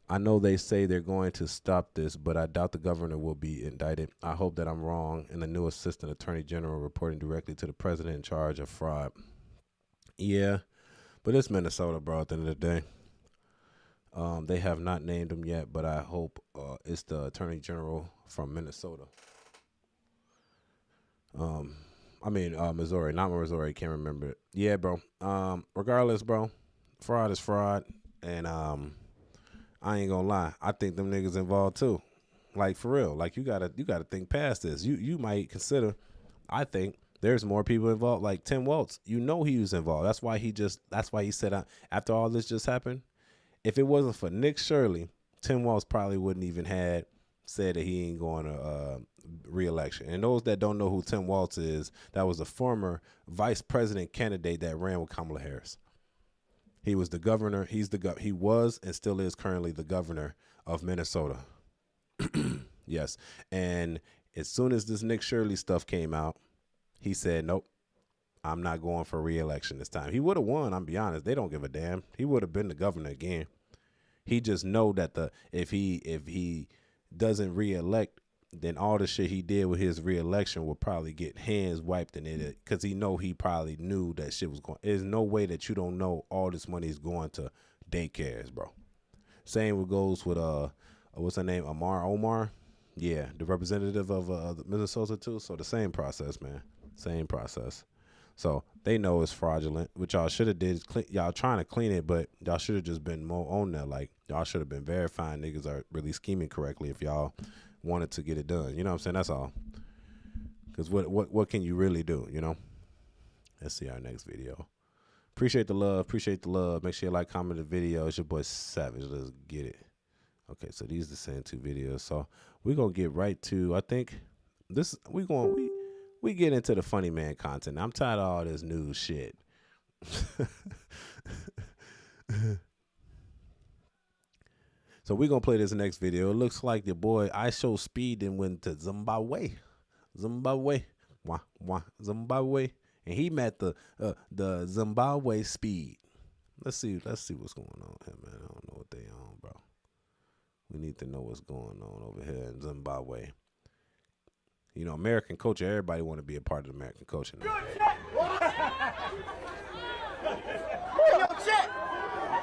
I know they say they're going to stop this, but I doubt the governor will be indicted. I hope that I'm wrong. And the new assistant attorney general reporting directly to the president in charge of fraud. Yeah, but it's Minnesota, bro, at the end of the day. They have not named him yet, but I hope it's the attorney general from Minnesota. Missouri, not Missouri. Can't remember it. Yeah, bro. Regardless, bro, fraud is fraud, and I ain't gonna lie. I think them niggas involved too. Like for real. Like you gotta think past this. You might consider. I think there's more people involved. Like Tim Waltz, he was involved. That's why he said after all this just happened. If it wasn't for Nick Shirley, Tim Waltz probably wouldn't even had said that he ain't going to re-election. And those that don't know who Tim Waltz is, that was a former vice president candidate that ran with Kamala Harris. He was the governor. He was and still is currently the governor of Minnesota. Yes. And as soon as this Nick Shirley stuff came out, he said, nope, I'm not going for re-election this time. He would have won, I'm be honest. They don't give a damn. He would have been the governor again. He just know that if he doesn't re-elect, then all the shit he did with his re-election will probably get hands wiped in it, because he probably knew that shit was going. There's no way that you don't know all this money is going to daycares, bro. Same goes with what's her name, Omar. Yeah, the representative of Minnesota too. So the same process, man. Same process. So they know it's fraudulent, which y'all should have did. Y'all trying to clean it, but y'all should have just been more on that. Like y'all should have been verifying niggas are really scheming correctly if y'all wanted to get it done. You know what I'm saying? That's all. Because what can you really do, you know? Let's see our next video. Appreciate the love. Appreciate the love. Make sure you like, comment the video. It's your boy Savage. Let's get it. Okay, so these are the same two videos. So we're going to get right to, I think, this. We get into the funny man content. I'm tired of all this news shit. So we're going to play this next video. It looks like the boy I Show Speed and went to Zimbabwe. Zimbabwe. And he met the Zimbabwe Speed. Let's see what's going on here, man. I don't know what they on, bro. We need to know what's going on over here in Zimbabwe. You know, American culture, everybody want to be a part of the American culture now. Hey, yo, check.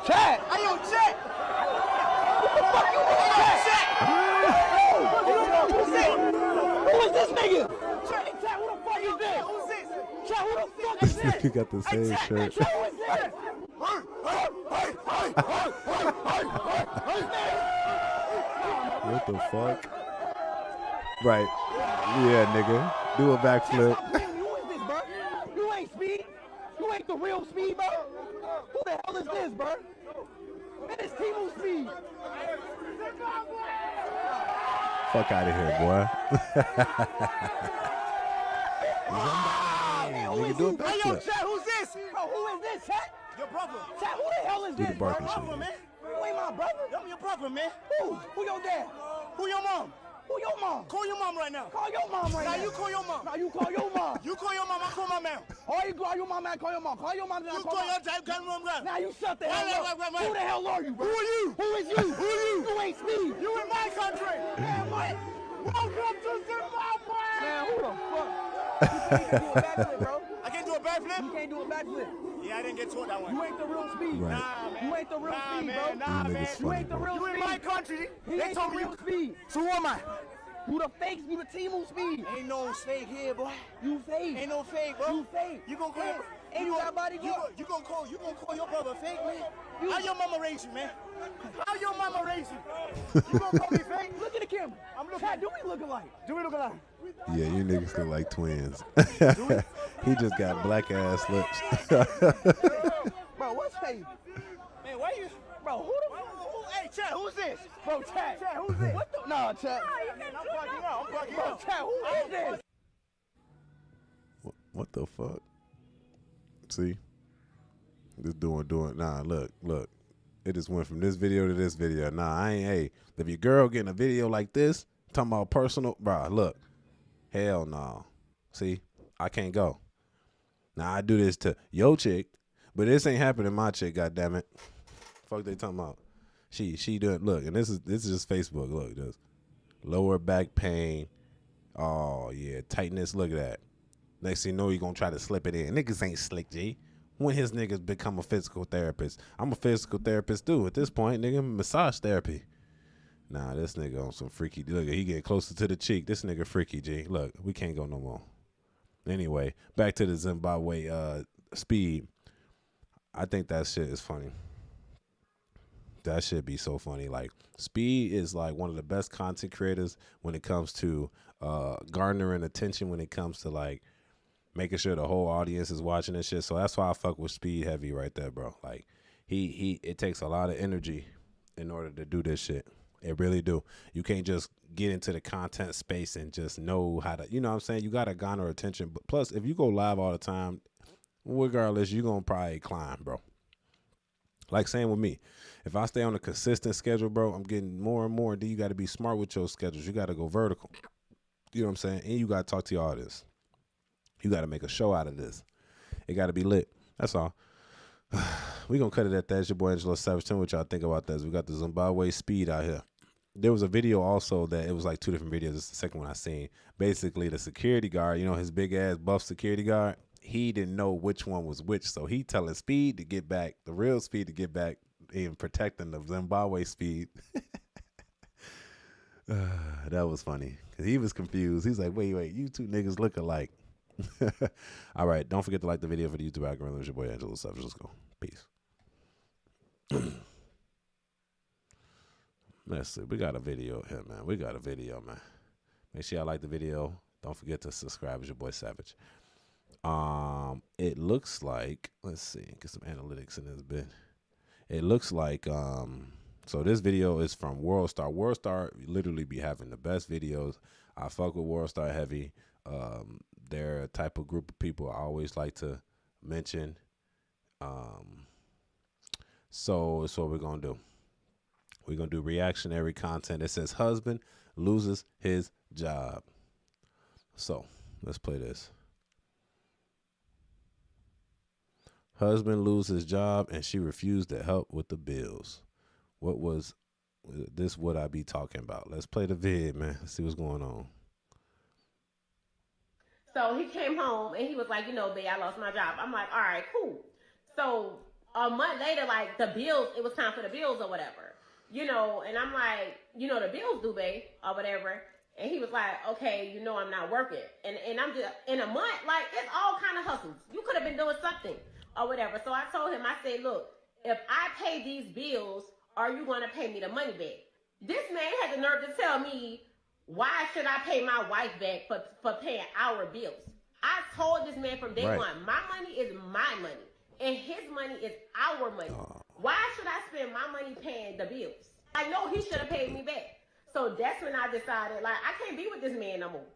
Check. Hey, yo, check. What the fuck you doing? Who is this nigga? Check, who the fuck is this? Who's this? Check, who the fuck is this? You got the same shirt. Check, who is this? What the fuck? Right. Yeah, nigga. Do a backflip. Who is this, bro? You ain't Speed. You ain't the real Speed, bro. Who the hell is this, bro? Man, it's Timo Speed. Fuck out of here, boy. Nigga, do a Hey, yo, backflip. Chat, who's this? Bro, who is this, Chat? Your brother. Chat, who the hell is Do this, the bro? Barkley shit. Man. You ain't my brother. I'm your brother, man. Who your dad? Who your mom? Who your mom? Call your mom right now. Call your mom right now. Now you call your mom. Now you call your mom. You call your mom, I call my man. Or you call your mom, I call your mom. Call your mom, then I call your dad. Now you shut the hell up. Who the hell are you, bro? Who are you? Who is you? Who are you? You ain't Speed. You in my country. Man, what? Welcome to Zimbabwe. Man, who the fuck? You can't do a backflip, bro. I can't do a backflip? You can't do a backflip. Yeah, I didn't get taught that one. You ain't the real Speed. Right. Nah, man. You ain't the real Speed, bro. Nah, man. You ain't the real Speed. You in my country. They told me you Speed. So who am I? You the fakes, you the Timo Speed. Ain't no fake here, boy. You fake. Ain't no fake, bro. You fake. You gonna call and you got bodyguard. You gonna call your brother fake, man? How your mama raised you, man? How your mama raised you? You gonna call me fake? Look at the camera. I'm looking. Chat, do we look alike? Do we look alike? Yeah, you niggas look like twins. He just got black ass lips. Bro, what's fake? Man, why you? Bro, who the fuck? Hey, Chat, who's this? Bro, Chat, who's this? What the? Nah, Chat. I'm fucking out. I'm fucking out. Bro, Chat, who is this? What the fuck? See? Just doing. Nah, look. It just went from this video to this video. Nah, I ain't. Hey, if your girl getting a video like this, talking about personal, bro, look. Hell no. See? I can't go. Now, I do this to your chick, but this ain't happening to my chick, goddammit. Fuck they talking about. She doing, look, and this is just Facebook. Look, this lower back pain. Oh, yeah, tightness. Look at that. Next thing you know, you going to try to slip it in. Niggas ain't slick, G. When his niggas become a physical therapist. I'm a physical therapist, too. At this point, nigga, massage therapy. Nah, this nigga on some freaky. Look, he getting closer to the cheek. This nigga freaky, G. Look, we can't go no more. Anyway, back to the Zimbabwe speed. I think that shit is funny. That should be so funny. Like, Speed is like one of the best content creators when it comes to garnering attention, when it comes to like making sure the whole audience is watching this shit. So that's why I fuck with Speed heavy right there, bro. Like, it takes a lot of energy in order to do this shit. It really do. You can't just get into the content space and just know how to, you know what I'm saying? You got to garner attention. But plus, if you go live all the time, regardless, you're going to probably climb, bro. Like same with me. If I stay on a consistent schedule, bro, I'm getting more and more. Then you got to be smart with your schedules. You got to go vertical. You know what I'm saying? And you got to talk to your audience. You got to make a show out of this. It got to be lit. That's all. We going to cut it at that. It's your boy Angelo Savage. Tell me what y'all think about this. We got the Zimbabwe Speed out here. There was a video also that it was like two different videos. This is the second one I seen. Basically, the security guard, you know, his big ass buff security guard, he didn't know which one was which. So he telling Speed to get back, the real Speed to get back in protecting the Zimbabwe Speed. That was funny because he was confused. He's like, wait, you two niggas look alike. All right, don't forget to like the video for the YouTube algorithm. It's your boy Angelo Savage. Let's go. Peace. Let's see. We got a video here, man. Make sure y'all like the video. Don't forget to subscribe. It's your boy Savage. It looks like, let's see, get some analytics in this bit. It looks like, so this video is from WorldStar. WorldStar literally be having the best videos. I fuck with WorldStar heavy. They're a type of group of people I always like to mention. So it's what we're going to do. We're going to do reactionary content. It says husband loses his job. So let's play this. Husband loses his job and she refused to help with the bills. What was this? What I be talking about? Let's play the vid, man. Let's see what's going on. So he came home and he was like, babe, I lost my job. I'm like, all right, cool. So a month later, like the bills, it was time for the bills or whatever, and I'm like, the bills due, babe, or whatever. And he was like, okay, I'm not working. And I'm just, in a month, like, it's all kind of hustles. You could have been doing something or whatever. So I told him, I said, look, if I pay these bills, are you going to pay me the money back? This man had the nerve to tell me, why should I pay my wife back for paying our bills? I told this man from day one, my money is my money, and his money is our money. Why should I spend my money paying the bills? I know he should have paid me back. So that's when I decided, like, I can't be with this man no more.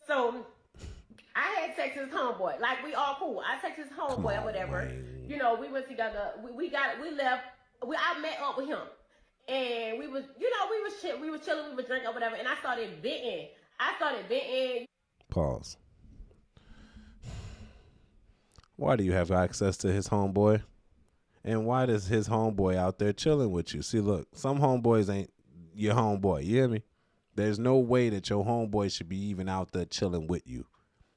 So I had text his homeboy. Like, we all cool. I text his homeboy or whatever. We went together. We left. I met up with him. And we was chilling, we was drinking or whatever. And I started venting. Pause. Why do you have access to his homeboy? And why does his homeboy out there chilling with you? See, look, some homeboys ain't your homeboy. You hear me? There's no way that your homeboy should be even out there chilling with you.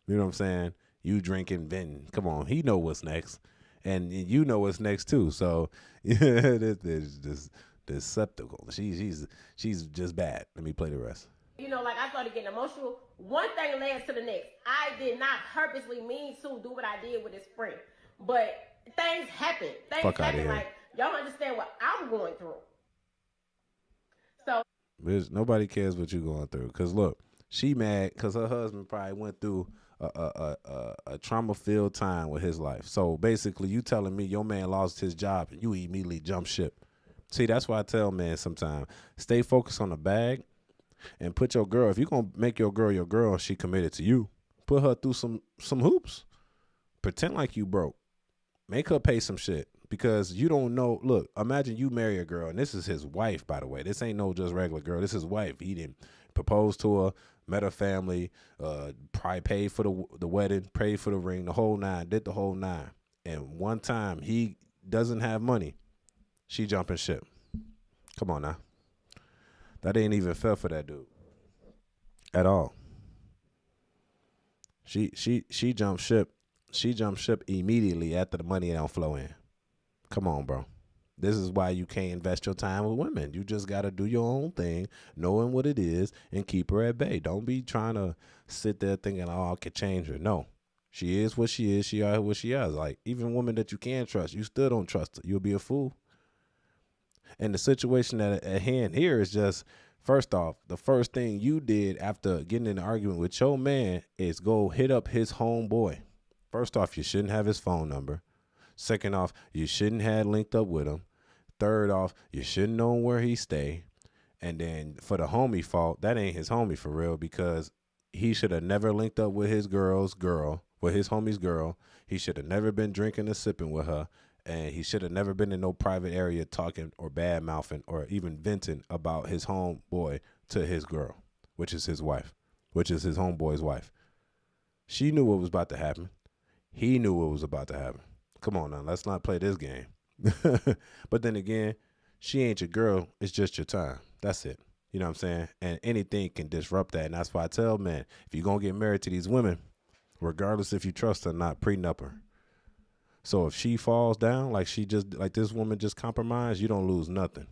You know what I'm saying? You drinking, venting. Come on, he know what's next. And you know what's next too. So it's just deceptible. She's just bad. Let me play the rest. Like I started getting emotional. One thing led to the next. I did not purposely mean to do what I did with his friend. But things happen. Fuck outta here. Like, y'all understand what I'm going through. So nobody cares what you're going through. Because look, she mad because her husband probably went through a trauma-filled time with his life. So basically, you telling me your man lost his job and you immediately jump ship. See, that's why I tell men sometimes, stay focused on the bag and put your girl, if you're going to make your girl and she committed to you, put her through some hoops. Pretend like you broke. Make her pay some shit because you don't know. Look, imagine you marry a girl, and this is his wife, by the way. This ain't no just regular girl. This is his wife. He didn't propose to her, met her family, probably paid for the wedding, paid for the ring, the whole nine, did the whole nine. And one time he doesn't have money, she jumping ship. Come on now. That ain't even fair for that dude at all. She jumped ship. She jumped ship immediately after the money don't flow in. Come on, bro. This is why you can't invest your time with women. You just got to do your own thing, knowing what it is, and keep her at bay. Don't be trying to sit there thinking, oh, I can change her. No. She is what she is. She is what she is. Like, even women that you can trust, you still don't trust her. You'll be a fool. And the situation at hand here is just, first off, the first thing you did after getting in an argument with your man is go hit up his homeboy. First off, you shouldn't have his phone number. Second off, you shouldn't have linked up with him. Third off, you shouldn't know where he stay. And then for the homie fault, that ain't his homie for real, because he should have never linked up with his with his homie's girl. He should have never been drinking or sipping with her. And he should have never been in no private area talking or bad mouthing or even venting about his homeboy to his girl, which is his wife, which is his homeboy's wife. She knew what was about to happen. He knew what was about to happen. Come on now, let's not play this game. But then again, she ain't your girl. It's just your time. That's it. You know what I'm saying? And anything can disrupt that. And that's why I tell men, if you're going to get married to these women, regardless if you trust her or not, prenup her. So if she falls down, like this woman just compromised, you don't lose nothing.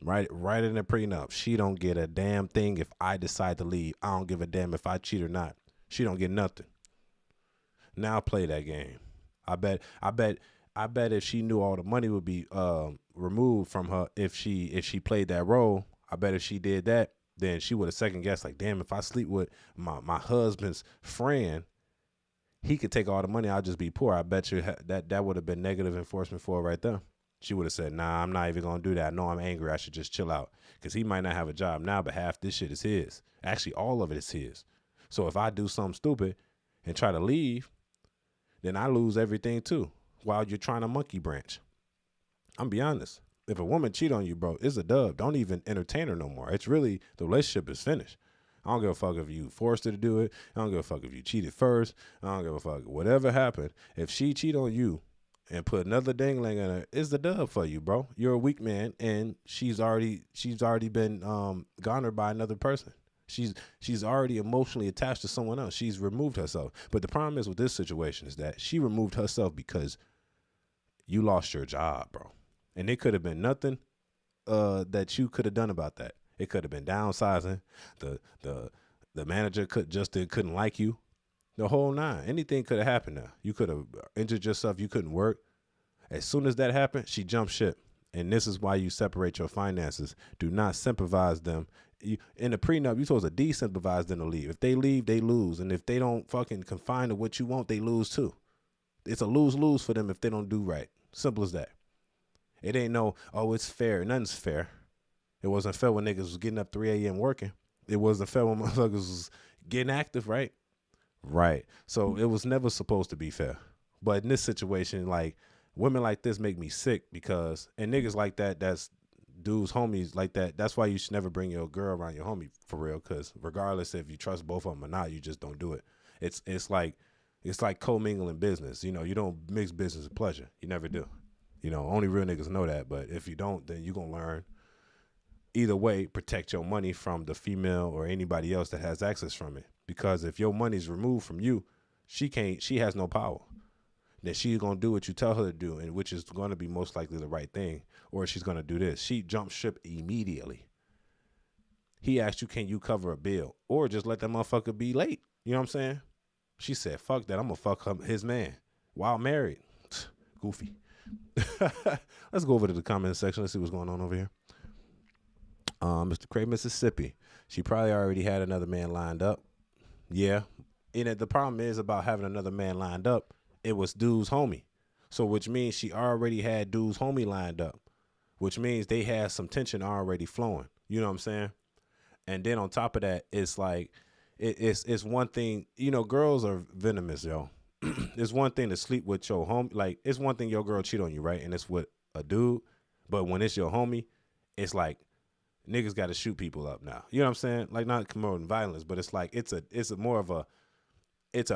Right in the prenup. She don't get a damn thing if I decide to leave. I don't give a damn if I cheat or not. She don't get nothing. Now play that game. I bet if she knew all the money would be removed from her if she played that role, I bet if she did that, then she would have second guessed, like, damn, if I sleep with my husband's friend, he could take all the money, I'll just be poor. I bet you that would have been negative enforcement for her right there. She would have said, nah, I'm not even going to do that. I know I'm angry. I should just chill out. Because he might not have a job now, but half this shit is his. Actually, all of it is his. So if I do something stupid and try to leave, then I lose everything too while you're trying to monkey branch. I'm be honest. If a woman cheat on you, bro, it's a dub. Don't even entertain her no more. It's really, the relationship is finished. I don't give a fuck if you forced her to do it. I don't give a fuck if you cheated first. I don't give a fuck. Whatever happened, if she cheat on you and put another dangling in her, it's the dub for you, bro. You're a weak man, and she's already been garnered by another person. She's already emotionally attached to someone else. She's removed herself. But the problem is with this situation is that she removed herself because you lost your job, bro. And it could have been nothing that you could have done about that. It could have been downsizing. The manager couldn't like you. The whole nine. Anything could have happened there. You could have injured yourself. You couldn't work. As soon as that happened, she jumped ship. And this is why you separate your finances. Do not sympathize them. In the prenup, you're supposed to de-sympathize them to leave. If they leave, they lose. And if they don't fucking confine to what you want, they lose too. It's a lose-lose for them if they don't do right. Simple as that. It ain't no, oh, it's fair. Nothing's fair. It wasn't fair when niggas was getting up 3 a.m. working. It wasn't fair when motherfuckers was getting active, right? Right. So it was never supposed to be fair. But in this situation, like, women like this make me sick because, and niggas like that, that's dudes, homies like that. That's why you should never bring your girl around your homie for real. Because regardless if you trust both of them or not, you just don't do it. It's like commingling business. You know, you don't mix business with pleasure. You never do. You know, only real niggas know that. But if you don't, then you're going to learn. Either way, protect your money from the female or anybody else that has access from it. Because if your money's removed from you, she has no power. Then she's going to do what you tell her to do, and which is going to be most likely the right thing. Or she's going to do this. She jumped ship immediately. He asked you, can you cover a bill? Or just let that motherfucker be late. You know what I'm saying? She said, fuck that. I'm going to fuck his man while married. Goofy. Let's go over to the comment section. Let's see what's going on over here. Mr. Craig, Mississippi. She probably already had another man lined up. Yeah. And the problem is about having another man lined up. It was dude's homie. So which means she already had dude's homie lined up, which means they had some tension already flowing. You know what I'm saying? And then on top of that, it's like, it's one thing, you know, girls are venomous, yo. it's one thing to sleep with your home. Like, it's one thing your girl cheat on you, right? And it's with a dude. But when it's your homie, it's like niggas got to shoot people up now. You know what I'm saying? Like, not promoting violence, but it's like it's a more of a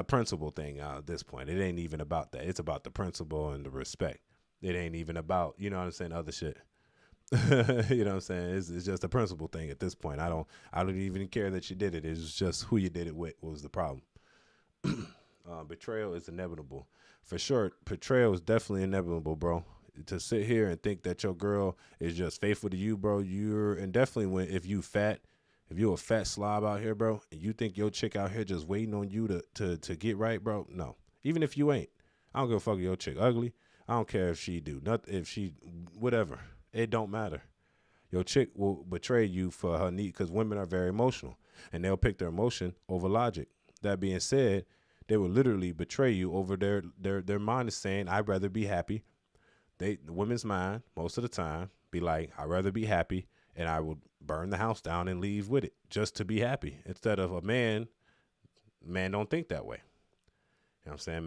principle thing at this point. It ain't even about that. It's about the principle and the respect. It ain't even about, you know what I'm saying, other shit. You know what I'm saying? It's just a principle thing at this point. I don't even care that you did it. It's just who you did it with was the problem. Betrayal is inevitable. For sure, betrayal is definitely inevitable, bro. To sit here and think that your girl is just faithful to you, bro, and definitely if you a fat slob out here, bro, and you think your chick out here just waiting on you to get right, bro, no. Even if you ain't. I don't give a fuck if your chick ugly. I don't care if she do nothing, if she, whatever. It don't matter. Your chick will betray you for her need, because women are very emotional, and they'll pick their emotion over logic. That being said, they will literally betray you over their mind is saying, I'd rather be happy. The women's mind, most of the time, be like, I'd rather be happy, and I will burn the house down and leave with it just to be happy. Instead of a man don't think that way. You know what I'm saying?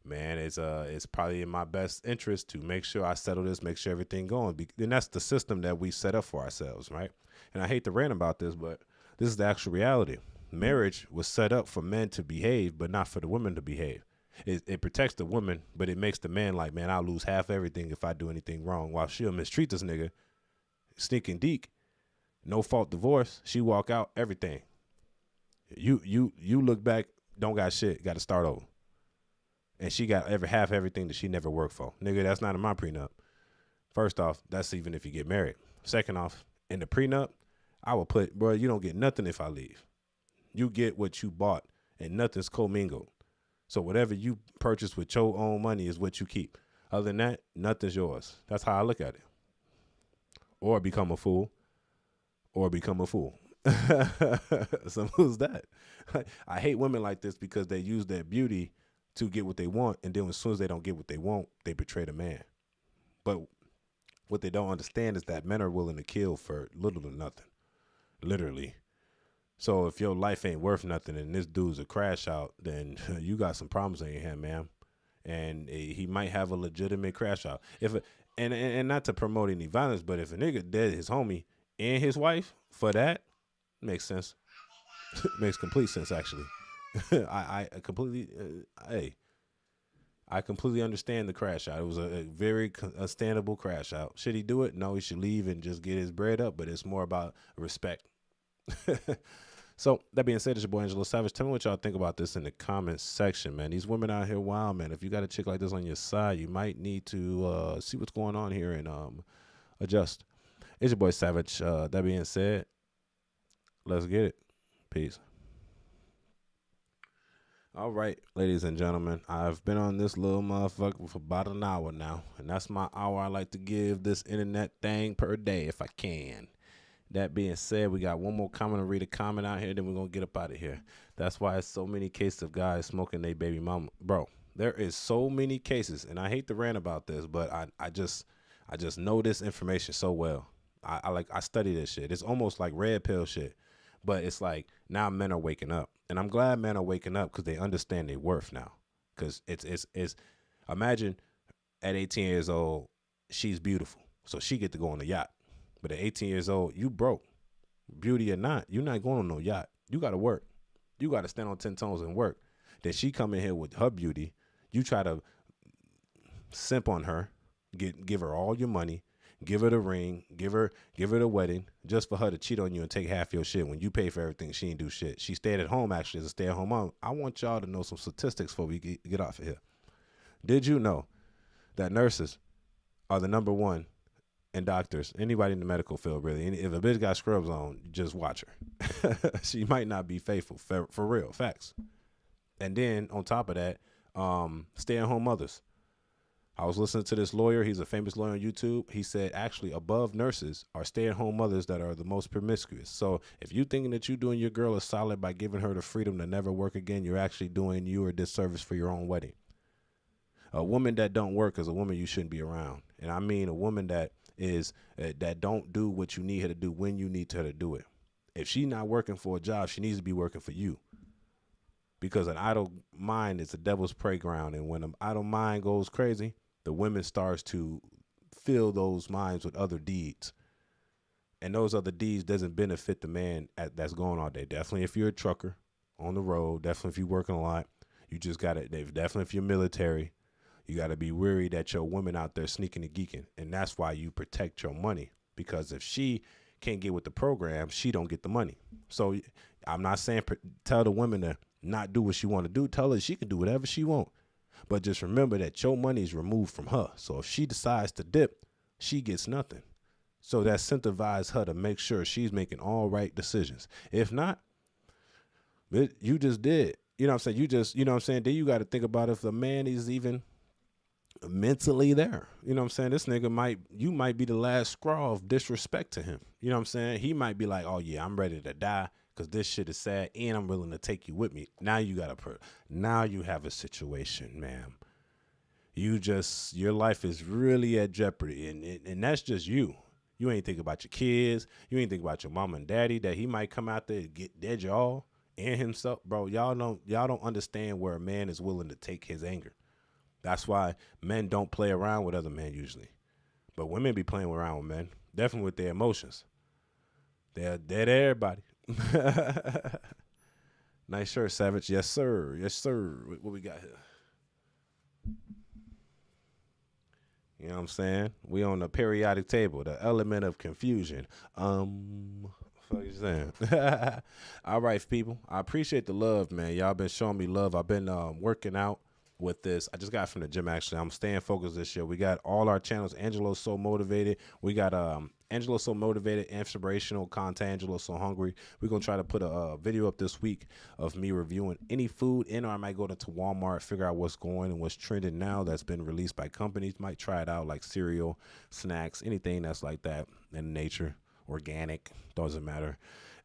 Man, it's probably in my best interest to make sure I settle this, make sure everything going. And that's the system that we set up for ourselves, right? And I hate to rant about this, but this is the actual reality. Marriage was set up for men to behave, but not for the women to behave. It protects the woman, but it makes the man like, man, I'll lose half everything if I do anything wrong. While she'll mistreat this nigga, sneaking deek, no fault divorce, she walk out, everything. You look back, don't got shit, got to start over. And she got half everything that she never worked for. Nigga, that's not in my prenup. First off, that's even if you get married. Second off, in the prenup, I will put, bro, you don't get nothing if I leave. You get what you bought, and nothing's commingled. So whatever you purchase with your own money is what you keep. Other than that, nothing's yours. That's how I look at it. Or become a fool. So who's that? I hate women like this because they use their beauty to get what they want, and then as soon as they don't get what they want, they betray the man. But what they don't understand is that men are willing to kill for little to nothing. Literally. So if your life ain't worth nothing and this dude's a crash out, then you got some problems on your hand, man. And he might have a legitimate crash out. And not to promote any violence, but if a nigga dead his homie and his wife for that, makes sense. Makes complete sense, actually. I completely understand the crash out. It was a very understandable crash out. Should he do it? No, he should leave and just get his bread up, but it's more about respect. So that being said, it's your boy Angelo Savage. Tell me what y'all think about this in the comments section, man. These women out here, wow, man. If you got a chick like this on your side, you might need to see what's going on here and adjust. It's your boy Savage. That being said, let's get it. Peace. All right, ladies and gentlemen, I've been on this little motherfucker for about an hour now, and that's my hour I like to give this internet thing per day if I can. That being said, we got one more comment to read a comment out here, then we're going to get up out of here. That's why it's so many cases of guys smoking their baby mama. Bro, there is so many cases, and I hate to rant about this, but I just know this information so well. I study this shit. It's almost like red pill shit, but it's like now men are waking up. And I'm glad men are waking up because they understand their worth now. Because it's imagine at 18 years old, she's beautiful. So she get to go on the yacht. But at 18 years old, you broke. Beauty or not, you're not going on no yacht. You got to work. You got to stand on 10 toes and work. Then she come in here with her beauty. You try to simp on her, give her all your money, give her the ring, give her the wedding, just for her to cheat on you and take half your shit. When you pay for everything, she ain't do shit. She stayed at home, actually, as a stay-at-home mom. I want y'all to know some statistics before we get off of here. Did you know that nurses are the number one, and doctors, anybody in the medical field, really, if a bitch got scrubs on, just watch her. She might not be faithful, for real, facts. And then, on top of that, stay-at-home mothers. I was listening to this lawyer. He's a famous lawyer on YouTube. He said, actually, above nurses are stay-at-home mothers that are the most promiscuous. So if you're thinking that you're doing your girl a solid by giving her the freedom to never work again, you're actually doing you a disservice for your own wedding. A woman that don't work is a woman you shouldn't be around. And I mean a woman that don't do what you need her to do when you need her to do it. If she's not working for a job, she needs to be working for you. because an idle mind is the devil's playground. And when an idle mind goes crazy, the women starts to fill those minds with other deeds. And those other deeds doesn't benefit the man that's going all day. Definitely if you're a trucker on the road, definitely if you're working a lot, you just got to, definitely if you're military, you got to be worried that your woman out there sneaking and geeking. And that's why you protect your money, because if she can't get with the program, she don't get the money. So I'm not saying tell the women to not do what she want to do. Tell her she can do whatever she want. But just remember that your money is removed from her. So if she decides to dip, she gets nothing. So that incentivizes her to make sure she's making all right decisions. If not, you just did. You know what I'm saying? You just, you know what I'm saying? Then you got to think about if the man is even mentally there. You know what I'm saying? This nigga you might be the last straw of disrespect to him. You know what I'm saying? He might be like, oh yeah, I'm ready to die because this shit is sad and I'm willing to take you with me. Now you got now you have a situation, ma'am. Your life is really at jeopardy, and that's just you. You ain't think about your kids. You ain't think about your mama and daddy that he might come out there and get dead y'all and himself. Bro, y'all don't understand where a man is willing to take his anger. That's why men don't play around with other men usually. But women be playing around with men, definitely with their emotions. They're dead to everybody. Nice shirt, Savage. Yes, sir. Yes, sir. What we got here? You know what I'm saying? We on the periodic table, the element of confusion. What are you saying? All right, people. I appreciate the love, man. Y'all been showing me love. I've been working out with this. I just got from the gym, actually. I'm staying focused this year. We got all our channels. Angelo So Motivated. We got Angelo So Motivated, inspirational content. Angelo So Hungry. We're going to try to put a video up this week of me reviewing any food, or I might go to Walmart, figure out what's going and what's trending now that's been released by companies. Might try it out, like cereal, snacks, anything that's like that in nature, organic, doesn't matter.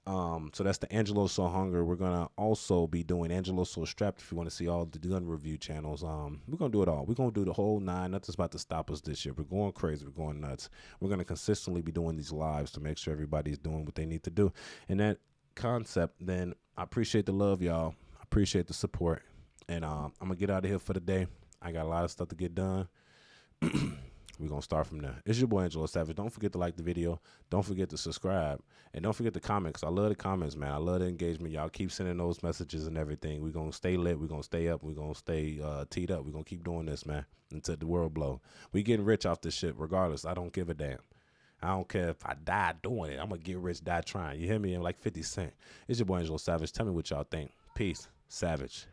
So that's the Angelo So Hunger. We're gonna also be doing Angelo So Strapped. If you want to see all the gun review channels, we're gonna do it all. We're gonna do the whole nine. Nothing's about to stop us this year. We're going crazy. We're going nuts. We're gonna consistently be doing these lives to make sure everybody's doing what they need to do. And that concept, then I appreciate the love, y'all. I appreciate the support. And I'm gonna get out of here for the day. I got a lot of stuff to get done. We're going to start from there. It's your boy, Angelo Savage. Don't forget to like the video. Don't forget to subscribe. And don't forget to comment, because I love the comments, man. I love the engagement. Y'all keep sending those messages and everything. We're going to stay lit. We're going to stay up. We're going to stay teed up. We're going to keep doing this, man, until the world blow. We getting rich off this shit regardless. I don't give a damn. I don't care if I die doing it. I'm going to get rich, die trying. You hear me? I'm like 50 Cent. It's your boy, Angelo Savage. Tell me what y'all think. Peace. Savage.